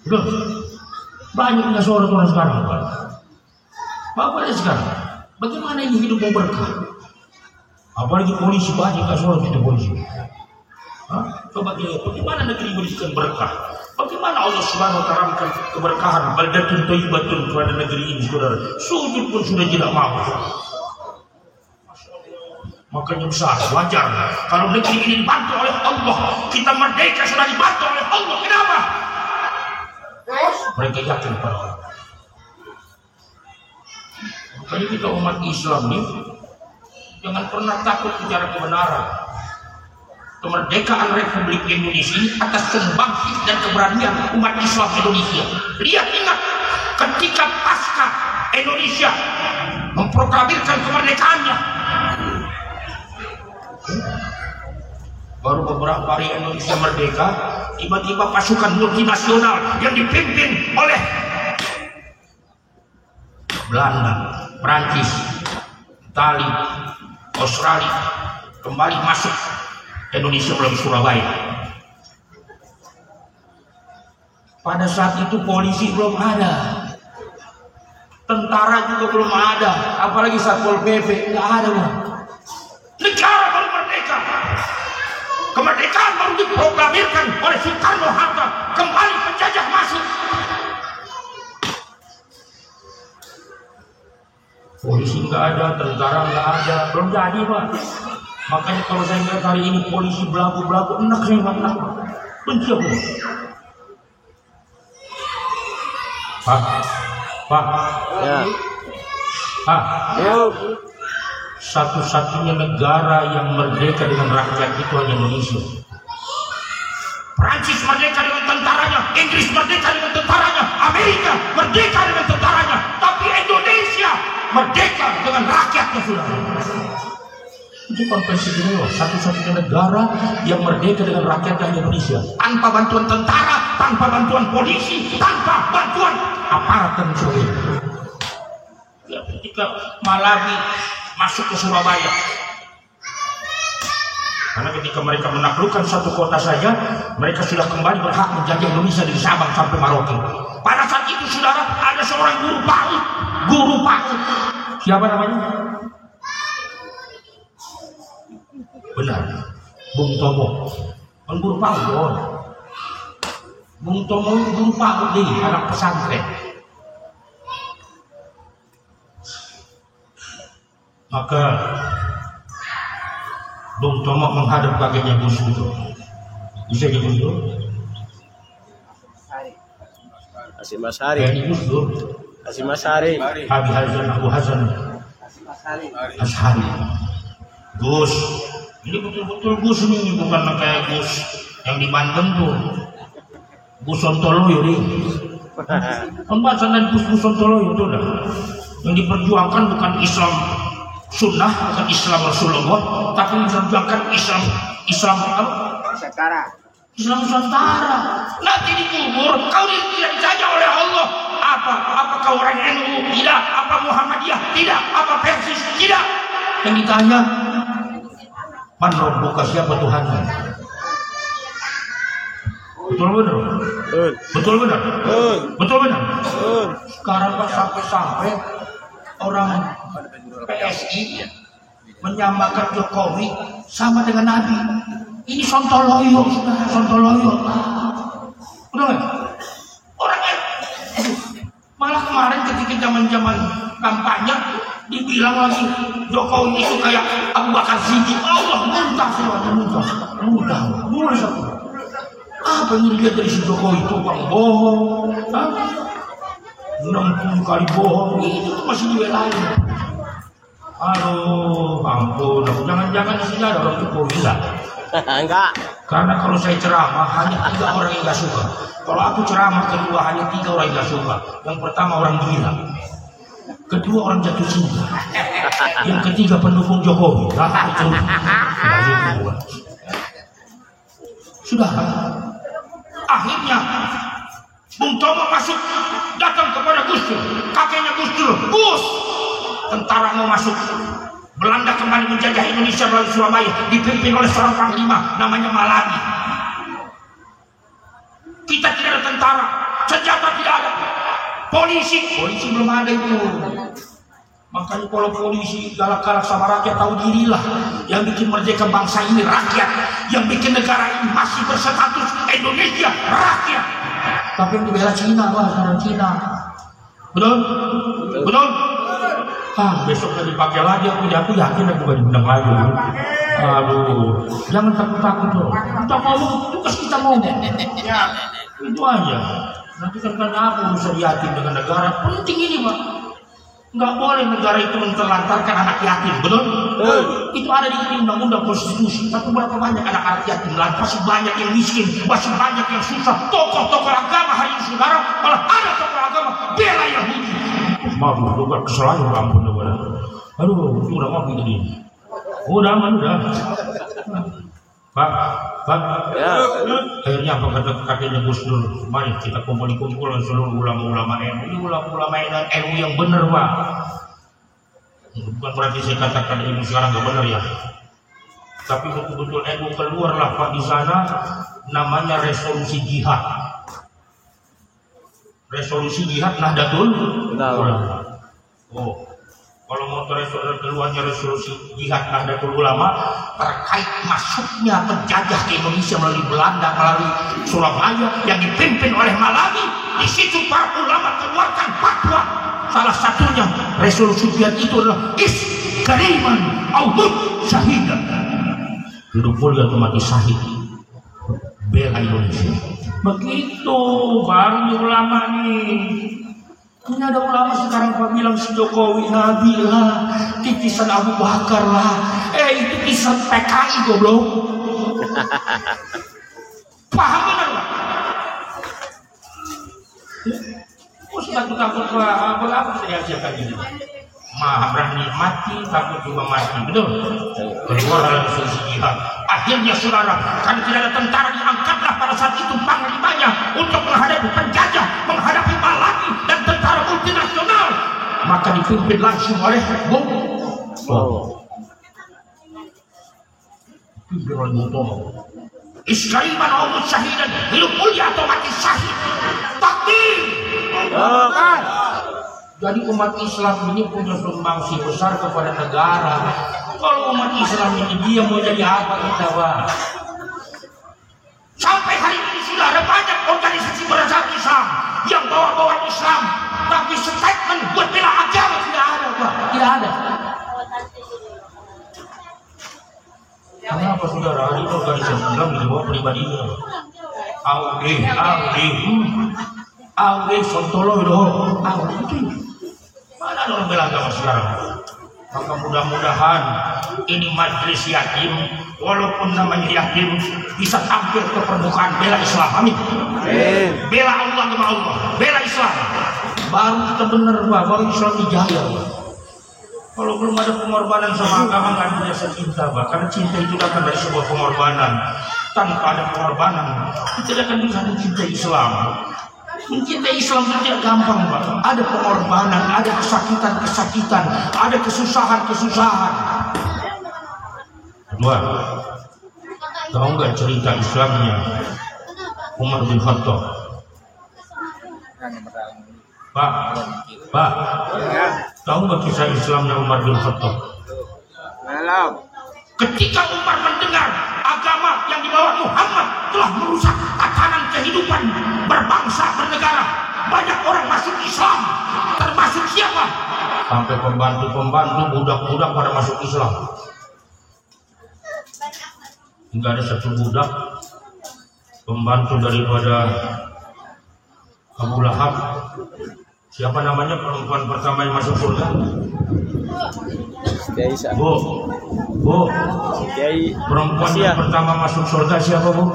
Udah banyak nggak sholat orang sekarang, Pak. Bapaknya sekarang, bagaimana ini hidup mau berkah? Apalagi polisi banyak nggak sholat itu polisi. Coba lihat bagaimana negeri berikan berkah. Bagaimana Allah Subhanahu wa taala memberikan keberkahan baldatun thayyibatun kepada negeri ini, saudara. Sujud pun sudah tidak mau. Makanya besar, wajar kalau negeri ini dibantu oleh Allah, kita merdeka sudah dibantu oleh Allah. Kenapa? Mereka yakin pada Allah. Makanya kita umat Islam ini jangan pernah takut bicara kebenaran. Kemerdekaan Republik Indonesia ini atas sumbangsih dan keberanian umat Islam Indonesia. Lihat, ingat, ketika pasca Indonesia memproklamirkan kemerdekaannya, baru beberapa hari Indonesia merdeka, tiba-tiba pasukan multinasional yang dipimpin oleh Belanda, Prancis, Italia, Australia kembali masuk Indonesia melalui Surabaya. Pada saat itu polisi belum ada, tentara juga belum ada, apalagi Satpol PP nggak ada, Bang. Negara baru merdeka. Kemerdekaan baru diproklamirkan oleh Soekarno-Hatta. Kembali penjajah masuk. Polisi nggak ada, tentara nggak ada, belum jadi, Pak. Makanya kalau saya lihat hari ini polisi belagu-belagu, enak saya nggak enak. Benci aku. Pak, ya. Pak, ya. Satu-satunya negara yang merdeka dengan rakyat itu hanya Indonesia. Prancis merdeka dengan tentaranya, Inggris merdeka dengan tentaranya, Amerika merdeka dengan tentaranya, tapi Indonesia merdeka dengan rakyatnya, sudah. Itu konvensi Ginea, satu-satunya negara yang merdeka dengan rakyatnya Indonesia, tanpa bantuan tentara, tanpa bantuan polisi, tanpa bantuan aparat dan sebagainya. Ya, ketika Malawi masuk ke Surabaya, karena ketika mereka menaklukkan satu kota saja, mereka sudah kembali berhak menjajah Indonesia dari Sabang sampai Merauke. Pada saat itu, saudara, ada seorang guru PAUD. Siapa namanya? Benar, Bung Tomo. Guru PAUD. Bung Tomo itu guru PAUD, anak pesantren. Maka Bung Tomo menghadap kakeknya Gus Dur. Bisa Gus Dur? Hasyim Asy'ari. Gus Dur. Hasyim Asy'ari. Abi Hasan, Abu Hasan Asy'ari. Gus. Ini betul-betul Gus ini, bukan kayak Gus yang di Banten tuh. Gus Sontoloyo nih. Pembahasan dan Gus Sontoloyo itu dah. Yang diperjuangkan bukan Islam Sunnah, bukan Islam Rasulullah, tapi memperjuangkan Islam apa? Islam Nusantara. Nanti dikubur, kau tidak dijajah oleh Allah. Apa kau orang NU? Tidak. Apa Muhammadiyah? Tidak. Apa Persis? Tidak. Yang ditanya, man rabbuka, siapa Tuhanmu? Betul benar? Betul benar? Betul benar? Sekarang Pak sampai orang PSI menyamakan Jokowi sama dengan Nabi. Ini Sontoloyo, Sontoloyo. Udah nggak? Orang malah kemarin ketika zaman kampanye dibilang lagi Jokowi itu kayak Abu Bakar Siddiq. Allah muntah. Apa yang dilihat dari si Jokowi itu bang bohong? 60 kali bohong itu masih dibelain. Aduh, ampun, jangan-jangan di sini ada orang Jokowi enggak? Enggak. Karena kalau saya ceramah hanya 3 orang yang enggak suka. Kalau aku ceramah kedua hanya 3 orang yang enggak suka. Yang pertama orang gila, kedua orang jatuh cinta, yang ketiga pendukung Jokowi. Sudah. Akhirnya Bung Tomo masuk, datang kepada Gus Dur, kakeknya Gus Dur. Gus, tentara mau masuk. Belanda kembali menjajah Indonesia melalui Surabaya, dipimpin oleh seorang panglima namanya Malabi. Kita tidak ada tentara, senjata tidak ada, polisi belum ada itu. Makanya kalau polisi galak-galak sama rakyat, tahu dirilah. Yang bikin merdeka bangsa ini rakyat, yang bikin negara ini masih berstatus Indonesia rakyat. Tapi yang dibela Cina, sekarang Cina. Betul? Besok tadi dipakai lagi, aku yakin aku gak diundang lagi. Aduh, jangan takut-takut loh. Kita ngomong, tugas kita ngomong. Ya, itu aja. Nanti kan apa urusan yatim dengan negara? Penting ini, Pak. Nggak boleh negara itu menterlantarkan anak yatim, betul? Itu ada di undang-undang konstitusi. Tapi berapa banyak anak-anak yatim? Masih banyak yang miskin, masih banyak yang susah. Tokoh-tokoh agama hari ini, saudara, malah ada tokoh agama bela Yahudi. Maaf, bukan kesalahan, ampun, aduh, itu udah maaf jadi. Udah. Pak, ya. Akhirnya apa kata kakeknya Gus Dur? Mari kita kumpul seluruh ulama-ulama NU. Ini ulama-ulama NU yang benar, Pak. Bukan berarti saya katakan NU sekarang nggak benar ya. Tapi betul-betul NU keluarlah Pak di sana, namanya resolusi jihad. Resolusi jihad Nahdlatul Ulama. Oh. Kalau mau keluarnya resolusi jihad Nahdlatul Ulama terkait masuknya penjajah ke Indonesia melalui Belanda, melalui Surabaya yang dipimpin oleh Malabi, di situ para ulama keluarkan fatwa. Salah satunya resolusi jihad itu adalah iskariman audut syahidan, hidup mulia atau mati syahid, bela Indonesia. Begitu baru ulama nih. Ini ada ulama sekarang Pak bilang si Jokowi Nabi lah, titisan Abu Bakar lah. Itu titisan PKI goblok. Paham benar Pak? Takut Pak, apa saya siapkan ini? Maha berani mati, takut juga mati, betul? Keluar dalam sisi jihad. Akhirnya saudara, karena tidak ada tentara, diangkatlah pada saat itu panglimanya untuk menghadapi penjajah, menghadapi Malaki dan tentara multinasional. Maka dipimpin langsung oleh Bung Tomo. Iskaiman awud syahidan, hidup mulia atau mati syahid. Takdir. Jadi umat Islam ini punya sumbangsi besar kepada negara. Kalau umat Islam ini dia mau jadi apa kita, Pak? Sampai hari ini sudah ada banyak organisasi berasal Islam yang bawa-bawa Islam, tapi statement buat bela agama tidak ada, Pak. Tidak ada. Kenapa saudara? Hari ini organisasi Islam dibawa pribadinya. Awe Sontolo itu. Mana ada orang bela agama sekarang? Maka mudah-mudahan ini majelis yatim, walaupun namanya yatim, bisa tampil ke permukaan bela Islam. Amin. Bela Allah sama Allah, bela Islam. Baru kita benar, Pak. Baru Islam dijaya. Kalau belum ada pengorbanan sama agama, nggak ada rasa cinta, Pak. Karena cinta itu datang dari sebuah pengorbanan. Tanpa ada pengorbanan, kita tidak akan bisa mencintai Islam. Mencintai Islam itu tidak gampang, Pak. Ada pengorbanan, ada kesakitan, ada kesusahan. Kedua, tahu nggak cerita Islamnya Umar bin Khattab? Pak, tahu nggak kisah Islamnya Umar bin Khattab? Ketika Umar mendengar agama yang dibawa Muhammad telah merusak tatanan kehidupan berbangsa bernegara, banyak orang masuk Islam, termasuk siapa? Sampai pembantu-pembantu, budak-budak pada masuk Islam. Enggak ada satu budak pembantu daripada Abu Lahab. Siapa namanya perempuan pertama yang masuk surga? Bu, perempuan yang pertama masuk surga siapa, Bu?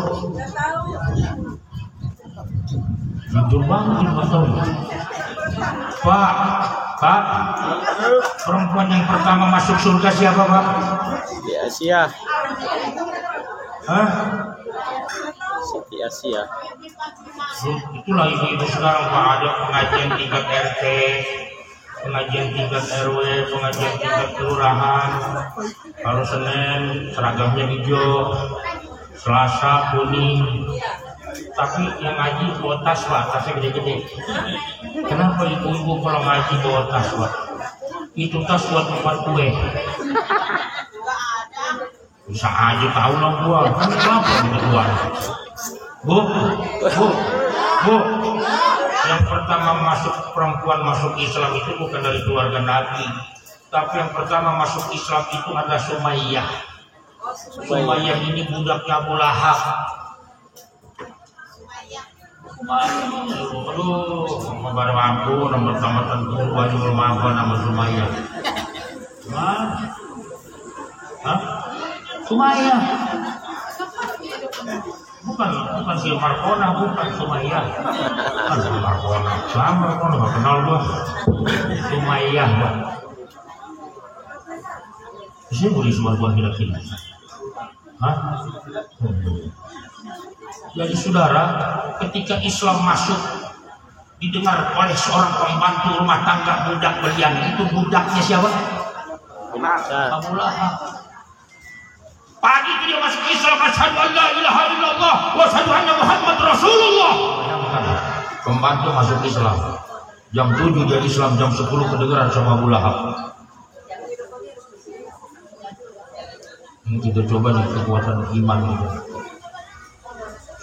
Jujur banget, nggak tahu. Pak, perempuan yang pertama masuk surga siapa, Pak? Di Asia. Hah? Di Asia. Itulah ibu-ibu sekarang, Pak. Ada pengajian tingkat RT, pengajian tingkat RW, pengajian tingkat kelurahan. Kalau Senin seragamnya hijau, Selasa kuning. Tapi yang ngaji bawa tas, Pak, tasnya gede-gede. Kenapa ibu-ibu kalau ngaji bawa tas, Pak? Itu tas buat tempat kue. Bisa aja tahu lah gua, kan kenapa gitu gua? Bu, yang pertama perempuan masuk Islam itu bukan dari keluarga Nabi, tapi yang pertama masuk Islam itu adalah Sumayyah. Sumayyah ini budaknya Abu Lahab. Aduh, baru aku nomor tentu wajib rumah nama Sumayyah. Hah? Sumayyah. Bukan si Markona, bukan Sumayyah. Ada Markona. Sama Markona nggak kenal gua. Sumayyah, Pak. Saya boleh Markona kira-kira. Hah? Jadi saudara, ketika Islam masuk, didengar oleh seorang pembantu rumah tangga budak belian. Itu budaknya siapa? Abu Lahab. Pagi dia masuk Islam, asyhadu an la ilaha illallah wa asyhadu anna Muhammad Rasulullah. Pembantu masuk Islam. Jam 7 dia Islam, jam 10 kedengaran sama Abu Lahab. Ini kita coba nih kekuatan iman kita.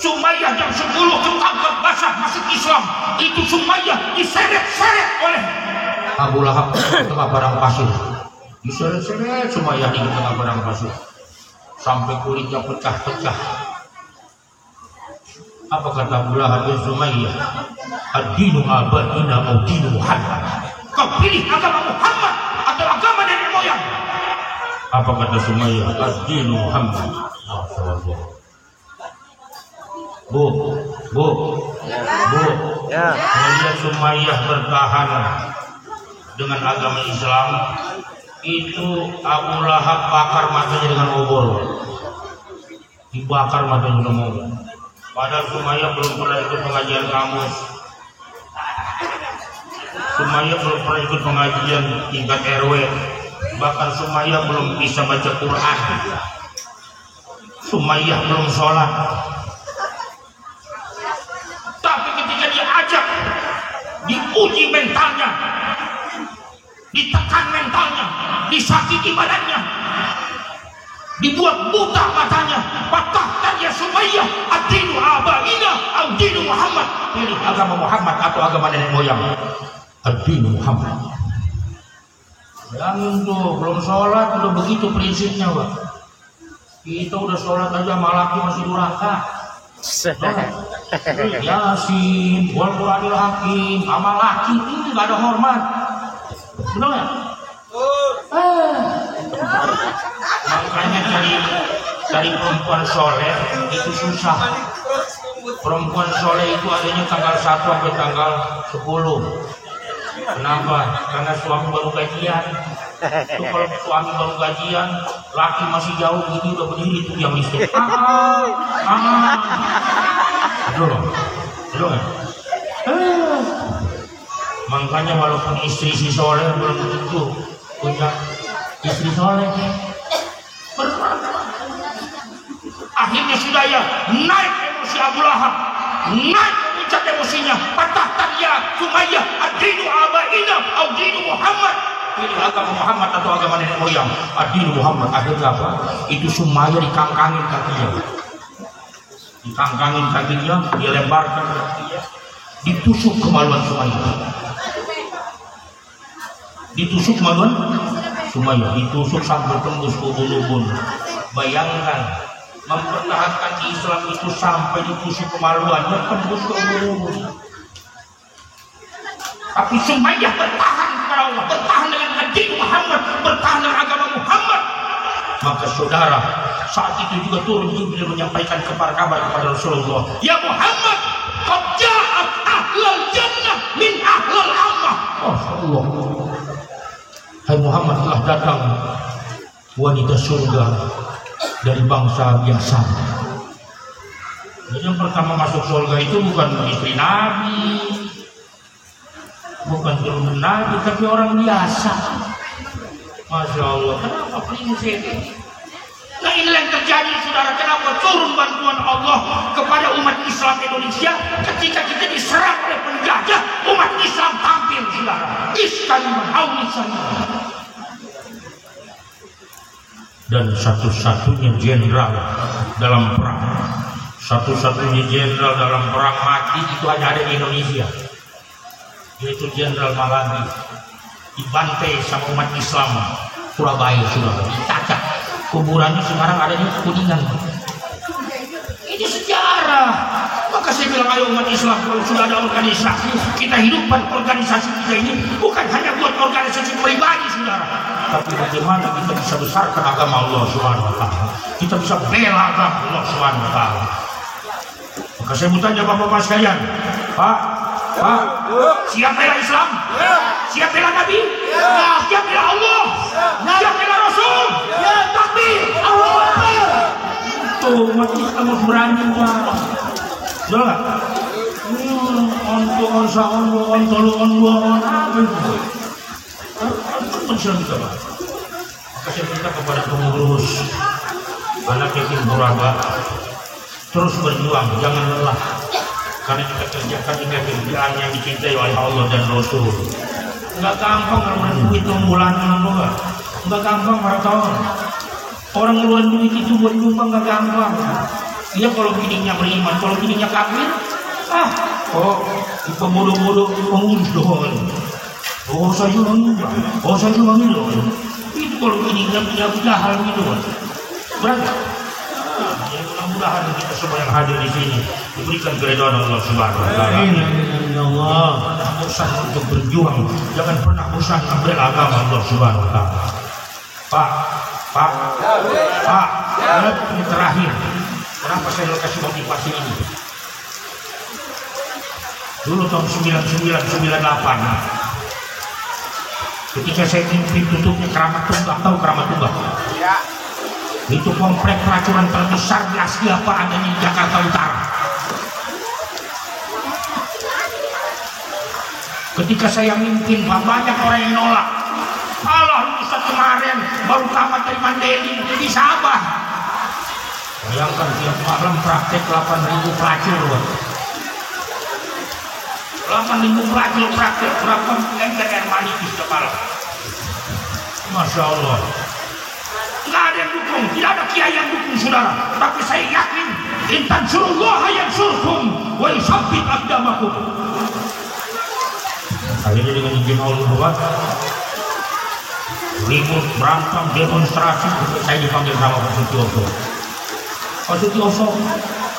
Sumayyah jam 10 ketangkap basah masuk Islam. Itu Sumayyah diseret-seret oleh Abu Lahab ke tengah padang pasir. Diseret-seret Sumayyah di tengah padang pasir sampai kulitnya pecah-pecah. Apa kata Abu Lahab bin Sumayyah? Ad-dinu abadina au dinu Muhammad. Kau pilih agama Muhammad atau agama nenek moyang? Apa kata Sumayyah? Ad-dinu Muhammad. Bu, melihat Sumayyah bertahan dengan agama Islam, itu Abu Lahab bakar matanya dengan obor. Dibakar matanya dengan obor. Padahal Sumayyah belum pernah ikut pengajian kamus. Sumayyah belum pernah ikut pengajian tingkat RW. Bahkan Sumayyah belum bisa baca Quran. Sumayyah belum sholat. Tapi ketika diajak, diuji mentalnya, ditekan mentalnya, disakiti badannya, dibuat buta matanya, patahkan ya Sumayyah, ad-dinu abaina ad-dinu Muhammad, pilih agama Muhammad atau agama nenek moyang. Ad-dinu Muhammad. Jangan tuh, belum sholat udah begitu prinsipnya, Pak. Kita udah sholat aja malaki masih durhaka. Yasin, wal Qur'anil Hakim, amal laki ini nggak ada hormat. Benar nggak? Makanya cari perempuan soleh itu susah. Perempuan soleh itu adanya tanggal 1 sampai tanggal 10. Kenapa? Karena suami baru gajian. Itu kalau suami baru gajian, laki masih jauh gini udah berdiri itu yang miskin. Belum. Makanya walaupun istri si soleh belum tentu punya istri soleh. Akhirnya sudah ya naik emosi Abu Lahab, naik puncak emosinya, patahkan ya Sumayyah, ad-dinu abaina ad-dinu Muhammad, pilih agama Muhammad atau agama nenek moyang. Ad-dinu Muhammad. Akhirnya apa? Itu Sumayyah dikangkangin kakinya, dia lemparkan kakinya, ditusuk kemaluan Sumayyah, ditusuk sampai tembus ke ubun-ubun. Bayangkan mempertahankan Islam itu sampai ditusuk kemaluannya, tembus ke ubun-ubun. Tapi Sumayyah bertahan kepada Allah, bertahan dengan ad-din Muhammad, bertahan dengan agama Muhammad. Maka saudara, saat itu juga turun Jibril menyampaikan kabar kepada Rasulullah, ya Muhammad, qad ja'at ahlul jannah min ahlul ammah. Allah, hai Muhammad, telah datang wanita surga dari bangsa biasa. Jadi yang pertama masuk surga itu bukan istri Nabi, bukan turun Nabi, tapi orang biasa. Masya Allah, kenapa prinsip? Nah inilah yang terjadi, saudara. Kenapa turun bantuan Allah kepada umat Islam Indonesia ketika kita diserang oleh penjajah? Umat Islam tampil, saudara. Dan satu-satunya jenderal dalam perang, mati itu hanya ada di Indonesia, yaitu Jenderal Malandi. Dibantai sama umat Islam Surabaya, saudara, dicacat. Kuburannya sekarang ada di Kuningan. Ini sejarah. Maka saya bilang, ayo umat Islam, kalau sudah ada organisasi, kita hidupkan organisasi kita ini bukan hanya buat organisasi pribadi, saudara, tapi bagaimana kita bisa besarkan agama Allah Subhanahu wa taala. Kita bisa bela agama Allah Subhanahu wa taala. Maka saya mau tanya Bapak-bapak sekalian, Pak, siap bela Islam? Siap bela Nabi? Siap bela Allah? Siap bela Rasul? Takbir! Allahu Akbar! Tuh, umat Islam harus berani, Pak. Betul nggak? Untuk onsa onlo, ontolu onlo, maka saya minta kepada pengurus anak yatim Puraba terus berjuang, jangan lelah, karena kita kerjakan ini kerjaan yang dicintai oleh Allah dan Rasul. Nggak gampang ngeluarin duit bulanan, nggak gampang maraton. Orang ngeluarin duit itu buat nyumbang nggak gampang. Dia kalau bininya beriman, kalau bininya kafir, bodoh-bodoh pengurus doang. Saya cuma loh. Itu kalau bininya punya hal gitu, berarti. Mudah-mudahan kita semua yang hadir di sini diberikan keridhaan Allah Subhanahu wa taala. Allah, bosan untuk berjuang, jangan pernah bosan membela agama Allah Subhanahu wa taala. Pak, ini terakhir. Kenapa saya kasih motivasi ini? Dulu tahun 99-98 Ketika saya mimpi tutupnya Keramat Tunggak, tahu Keramat Tunggak? Ya. Itu komplek pelacuran terbesar di Asia Pak, adanya di Jakarta Utara. Ketika saya mimpin Pak, banyak orang yang nolak. Allah, Ustaz kemarin baru tamat dari Mandailing di Sabah. Bayangkan tiap malam praktek 8.000 pelacur. 8.000 pelacur praktek berapa lengket air mani di setiap malam. Masya Allah. Tidak ada yang dukung, tidak ada kiai yang dukung saudara. Tapi saya yakin, intan surullaha yang surkum, wa yusabbit aqdamakum. Akhirnya dengan izin Allah buat ribut, berantem, demonstrasi, saya dipanggil sama Pak Sutioso. Pak Sutioso,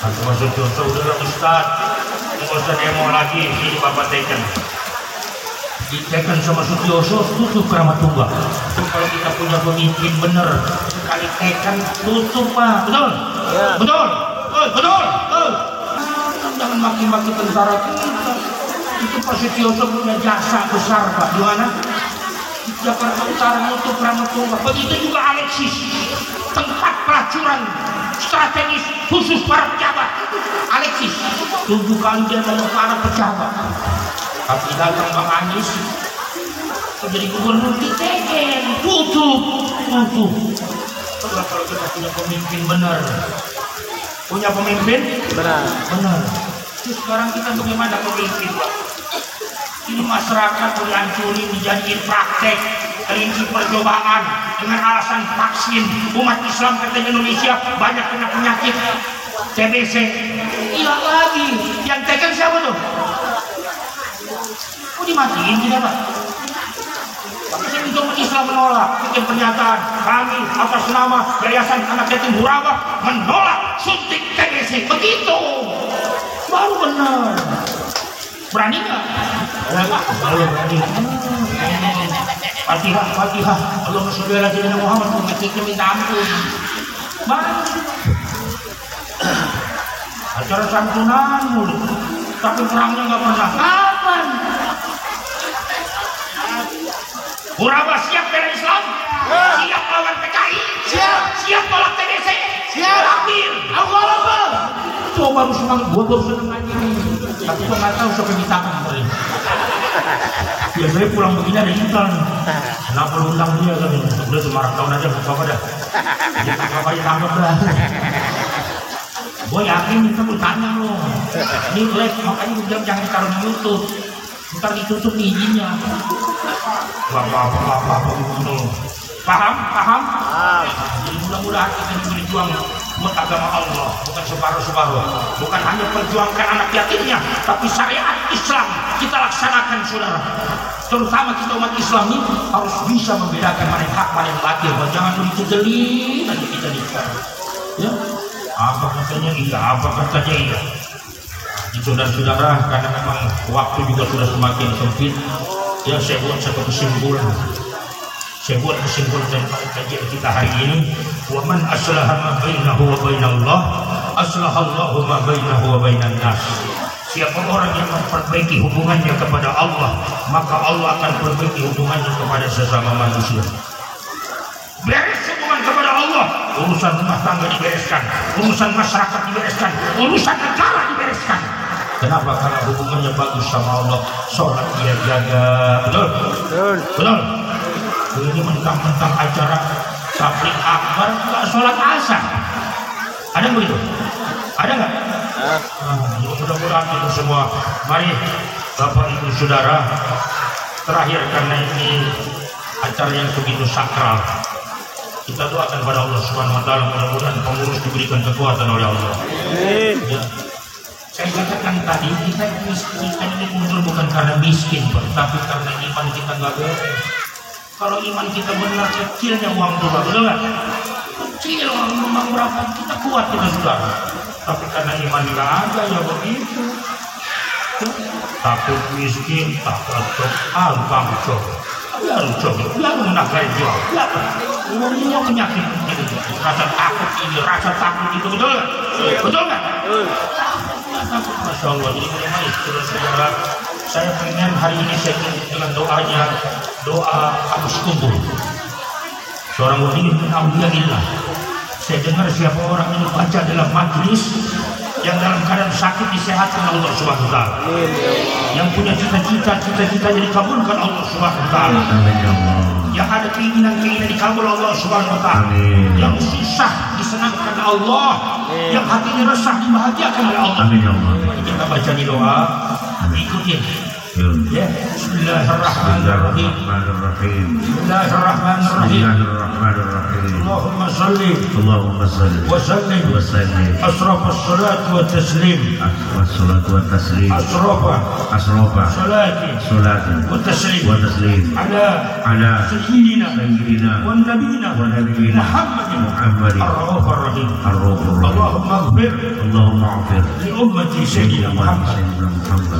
kata Pak Sutioso, udah Ustaz, nggak usah demo lagi, ini Bapak teken. Diteken sama Sutioso, tutup Keramat Tunggak. Itu kalau kita punya pemimpin bener, sekali teken tutup Pak, betul? Ya. Betul? Betul? Jangan maki-maki tentara kita. Itu Pak Sutioso punya jasa besar Pak, di mana? Jakarta Utara nutup Keramat Tunggak. Begitu juga Alexis, tempat pelacuran strategis khusus para pejabat. Alexis 7 kali dia mau para pejabat, tapi datang Bang Anies jadi gubernur diteken, tutup. Kalau kita punya pemimpin benar, punya pemimpin benar. Terus sekarang kita bagaimana pemimpin Pak? Ini masyarakat dihancurin, dijadiin praktek, kelinci percobaan dengan alasan vaksin. Umat Islam kata Indonesia banyak kena penyakit TBC. Iya lagi, yang teken siapa tuh? Kok dimatiin tidak Pak? Tapi saya minta umat Islam menolak, bikin pernyataan kami atas nama Yayasan Anak Yatim Huraba menolak suntik TBC. Begitu, baru benar. Berani nggak? Berani. Fatihah. Allahumma sholli ala sayyidina Muhammad. Kita minta ampun. Banyak. Acara santunan mulu, tapi perangnya nggak pernah. Kapan? Huraba siap bela Islam? Siap lawan PKI? Siap tolak TBC? Siap. Takbir. Allahu Akbar. Coba baru senang, gua baru senang aja nih. Tapi gua nggak tahu siapa yang ditahan kali. Biasanya pulang begini ada intan. Kenapa lu undang dia kan? Udah Semarang tahun aja, apa dah? Apa aja tangkap dah. Gua yakin kita lu tanya lo. Ini live, makanya gua bilang jangan ditaruh di YouTube. Ntar ditutup nih izinnya. Bapak gitu. Paham? Jadi mudah-mudahan kita berjuang buat agama Allah, bukan separuh-separuh, bukan hanya perjuangkan anak yatimnya, tapi syariat Islam kita laksanakan saudara. Terutama kita umat Islam ini harus bisa membedakan mana yang hak, mana yang batil. Jangan begitu jeli nanti kita dikatakan. Ya, apa katanya iya, apa katanya iya. Saudara-saudara, karena memang waktu juga sudah semakin sempit, ya saya buat satu kesimpulan. Saya buat kesimpulan dari kajian kita hari ini. Wa man aslaha ma bainahu wa bainallah, aslahallahu ma bainahu wa bainan nas. Siapa orang yang memperbaiki hubungannya kepada Allah, maka Allah akan perbaiki hubungannya kepada sesama manusia. Beres hubungan kepada Allah, urusan rumah tangga dibereskan, urusan masyarakat dibereskan, urusan negara dibereskan. Kenapa? Karena hubungannya bagus sama Allah. Sholat dia jaga, betul. Ini mentang-mentang acara tabligh akbar nggak sholat asar. Ada begitu? Ada nggak? Mudah-mudahan itu semua. Mari Bapak Ibu Saudara, terakhir karena ini acara yang begitu sakral, kita doakan pada Allah Subhanahu Wa Taala, mudah-mudahan pengurus diberikan kekuatan oleh Allah. Ya. Saya katakan tadi kita ini muncul bukan karena miskin, tapi karena iman kita nggak beres. Kalau iman kita benar, kecilnya uang berapa, betul nggak? Kecil uang berapa, kita kuat kita sudah. Tapi karena iman nggak ada, ya begitu. Takut miskin, takut alpam coba. Biar coba, biar menakar jual. Umumnya penyakit itu, rasa takut ini, rasa takut itu, betul nggak? Betul nggak? Masya Allah, jadi bagaimana saudara-saudara, Saya pengen hari ini saya tutup dengan doa Abus Kumpul, seorang wali min auliyaillah. Saya dengar siapa orang yang baca dalam majlis yang dalam keadaan sakit disehatkan Allah Subhanahu wa taala. Yang punya cita-citanya dikabulkan Allah Subhanahu wa taala. Yang ada keinginan dikabul Allah Subhanahu wa taala. Yang susah disenangkan Allah. Yang hatinya resah dibahagiakan oleh Allah. Mari kita baca di doa, ikutin. Ya, Bismillahirrahmanirrahim. Bismillahirrahmanirrahim. Allahumma salli wa sallim asraf as-salat wa taslim asraf salati wa taslim ala sayyidina wa nabiyina Muhammadin ar-rahim. Allahumma ighfir li ummati sayyidina Muhammad.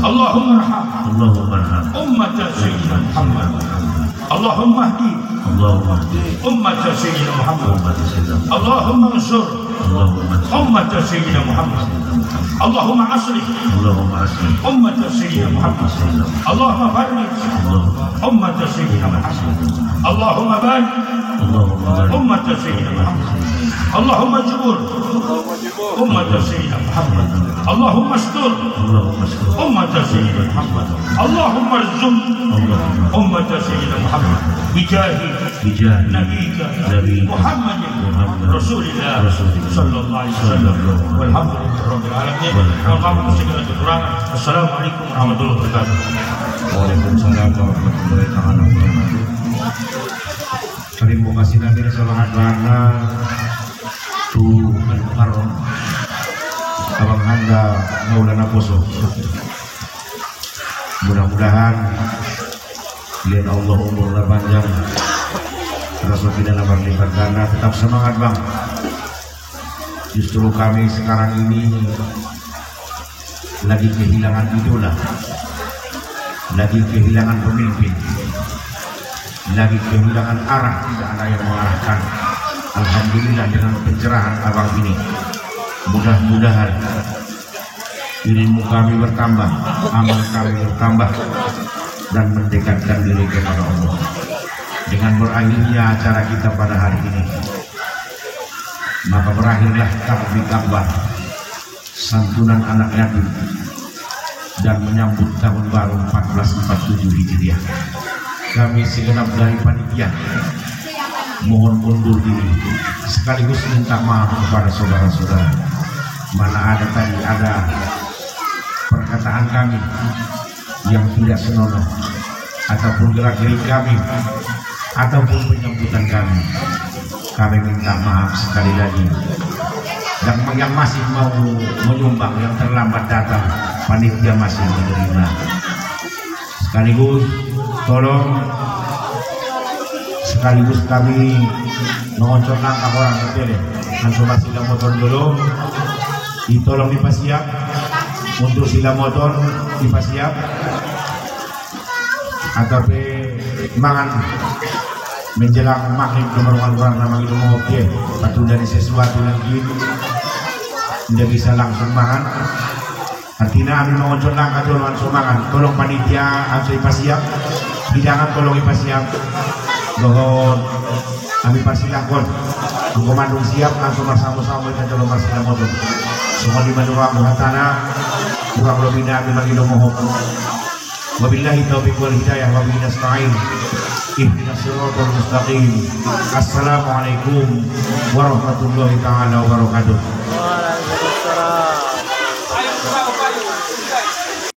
Allahumma arham أمة سيدنا محمد. اللهم اهدي أمة سيدنا محمد. اللهم انصر أمة سيدنا محمد. اللهم أصلح أمة سيدنا محمد. اللهم فرج أمة سيدنا محمد. اللهم بارك أمة سيدنا محمد. اللهم اجبر أمة سيدنا محمد. اللهم استر أمة سيدنا محمد. اللهم ارزق أمة سيدنا محمد بجاه نبيك محمد رسول الله صلى الله عليه وسلم. والحمد لله رب العالمين. Assalamualaikum warahmatullahi wabarakatuh. Waalaikumsalam warahmatullahi wabarakatuh. Terima kasih Nabi Sallallahu tu al-Muharram Abang Handa Maulana Poso. Mudah-mudahan lihat Allah umurnya panjang, Rasul tidak berlipat ganda. Tetap semangat Bang. Justru kami sekarang ini lagi kehilangan idola, lagi kehilangan pemimpin, lagi kehilangan arah, tidak ada yang mengarahkan. Alhamdulillah dengan pencerahan abang ini, mudah-mudahan ilmu kami bertambah, amal kami bertambah, dan mendekatkan diri kepada Allah. Dengan berakhirnya acara kita pada hari ini, maka berakhirlah takbir akbar, santunan anak yatim, dan menyambut tahun baru 1447 Hijriah. Kami segenap dari panitia mohon undur diri, sekaligus minta maaf kepada saudara-saudara. Mana ada perkataan kami yang tidak senonoh, ataupun gerak-gerik kami, ataupun penyambutan kami minta maaf sekali lagi. Dan yang masih mau menyumbang, yang terlambat datang, panitia masih menerima. Sekaligus tolong, sekaligus kami mengoncor langkah orang terpilih. Langsung sila motor dulu, ditolong dipasiap. Untuk sila motor dipasiap, atau mangan menjelang maghrib kemeruan orang nama itu mau oke, batu dari sesuatu lagi tidak bisa langsung makan. Artinya kami mengoncor langkah dulu langsung makan. Tolong panitia langsung dipasiap, hidangan tolong dipasiap. Mohon kami persilahkan komandung siap langsung bersama-sama kita tolong persilakan motor. Semua di Madura Muhatana kurang lebih dari bagi mohon. Wabillahi taufiq wal hidayah wa bihi nasta'in. Ihdinas siratal mustaqim. Assalamualaikum warahmatullahi taala wabarakatuh. Waalaikumsalam.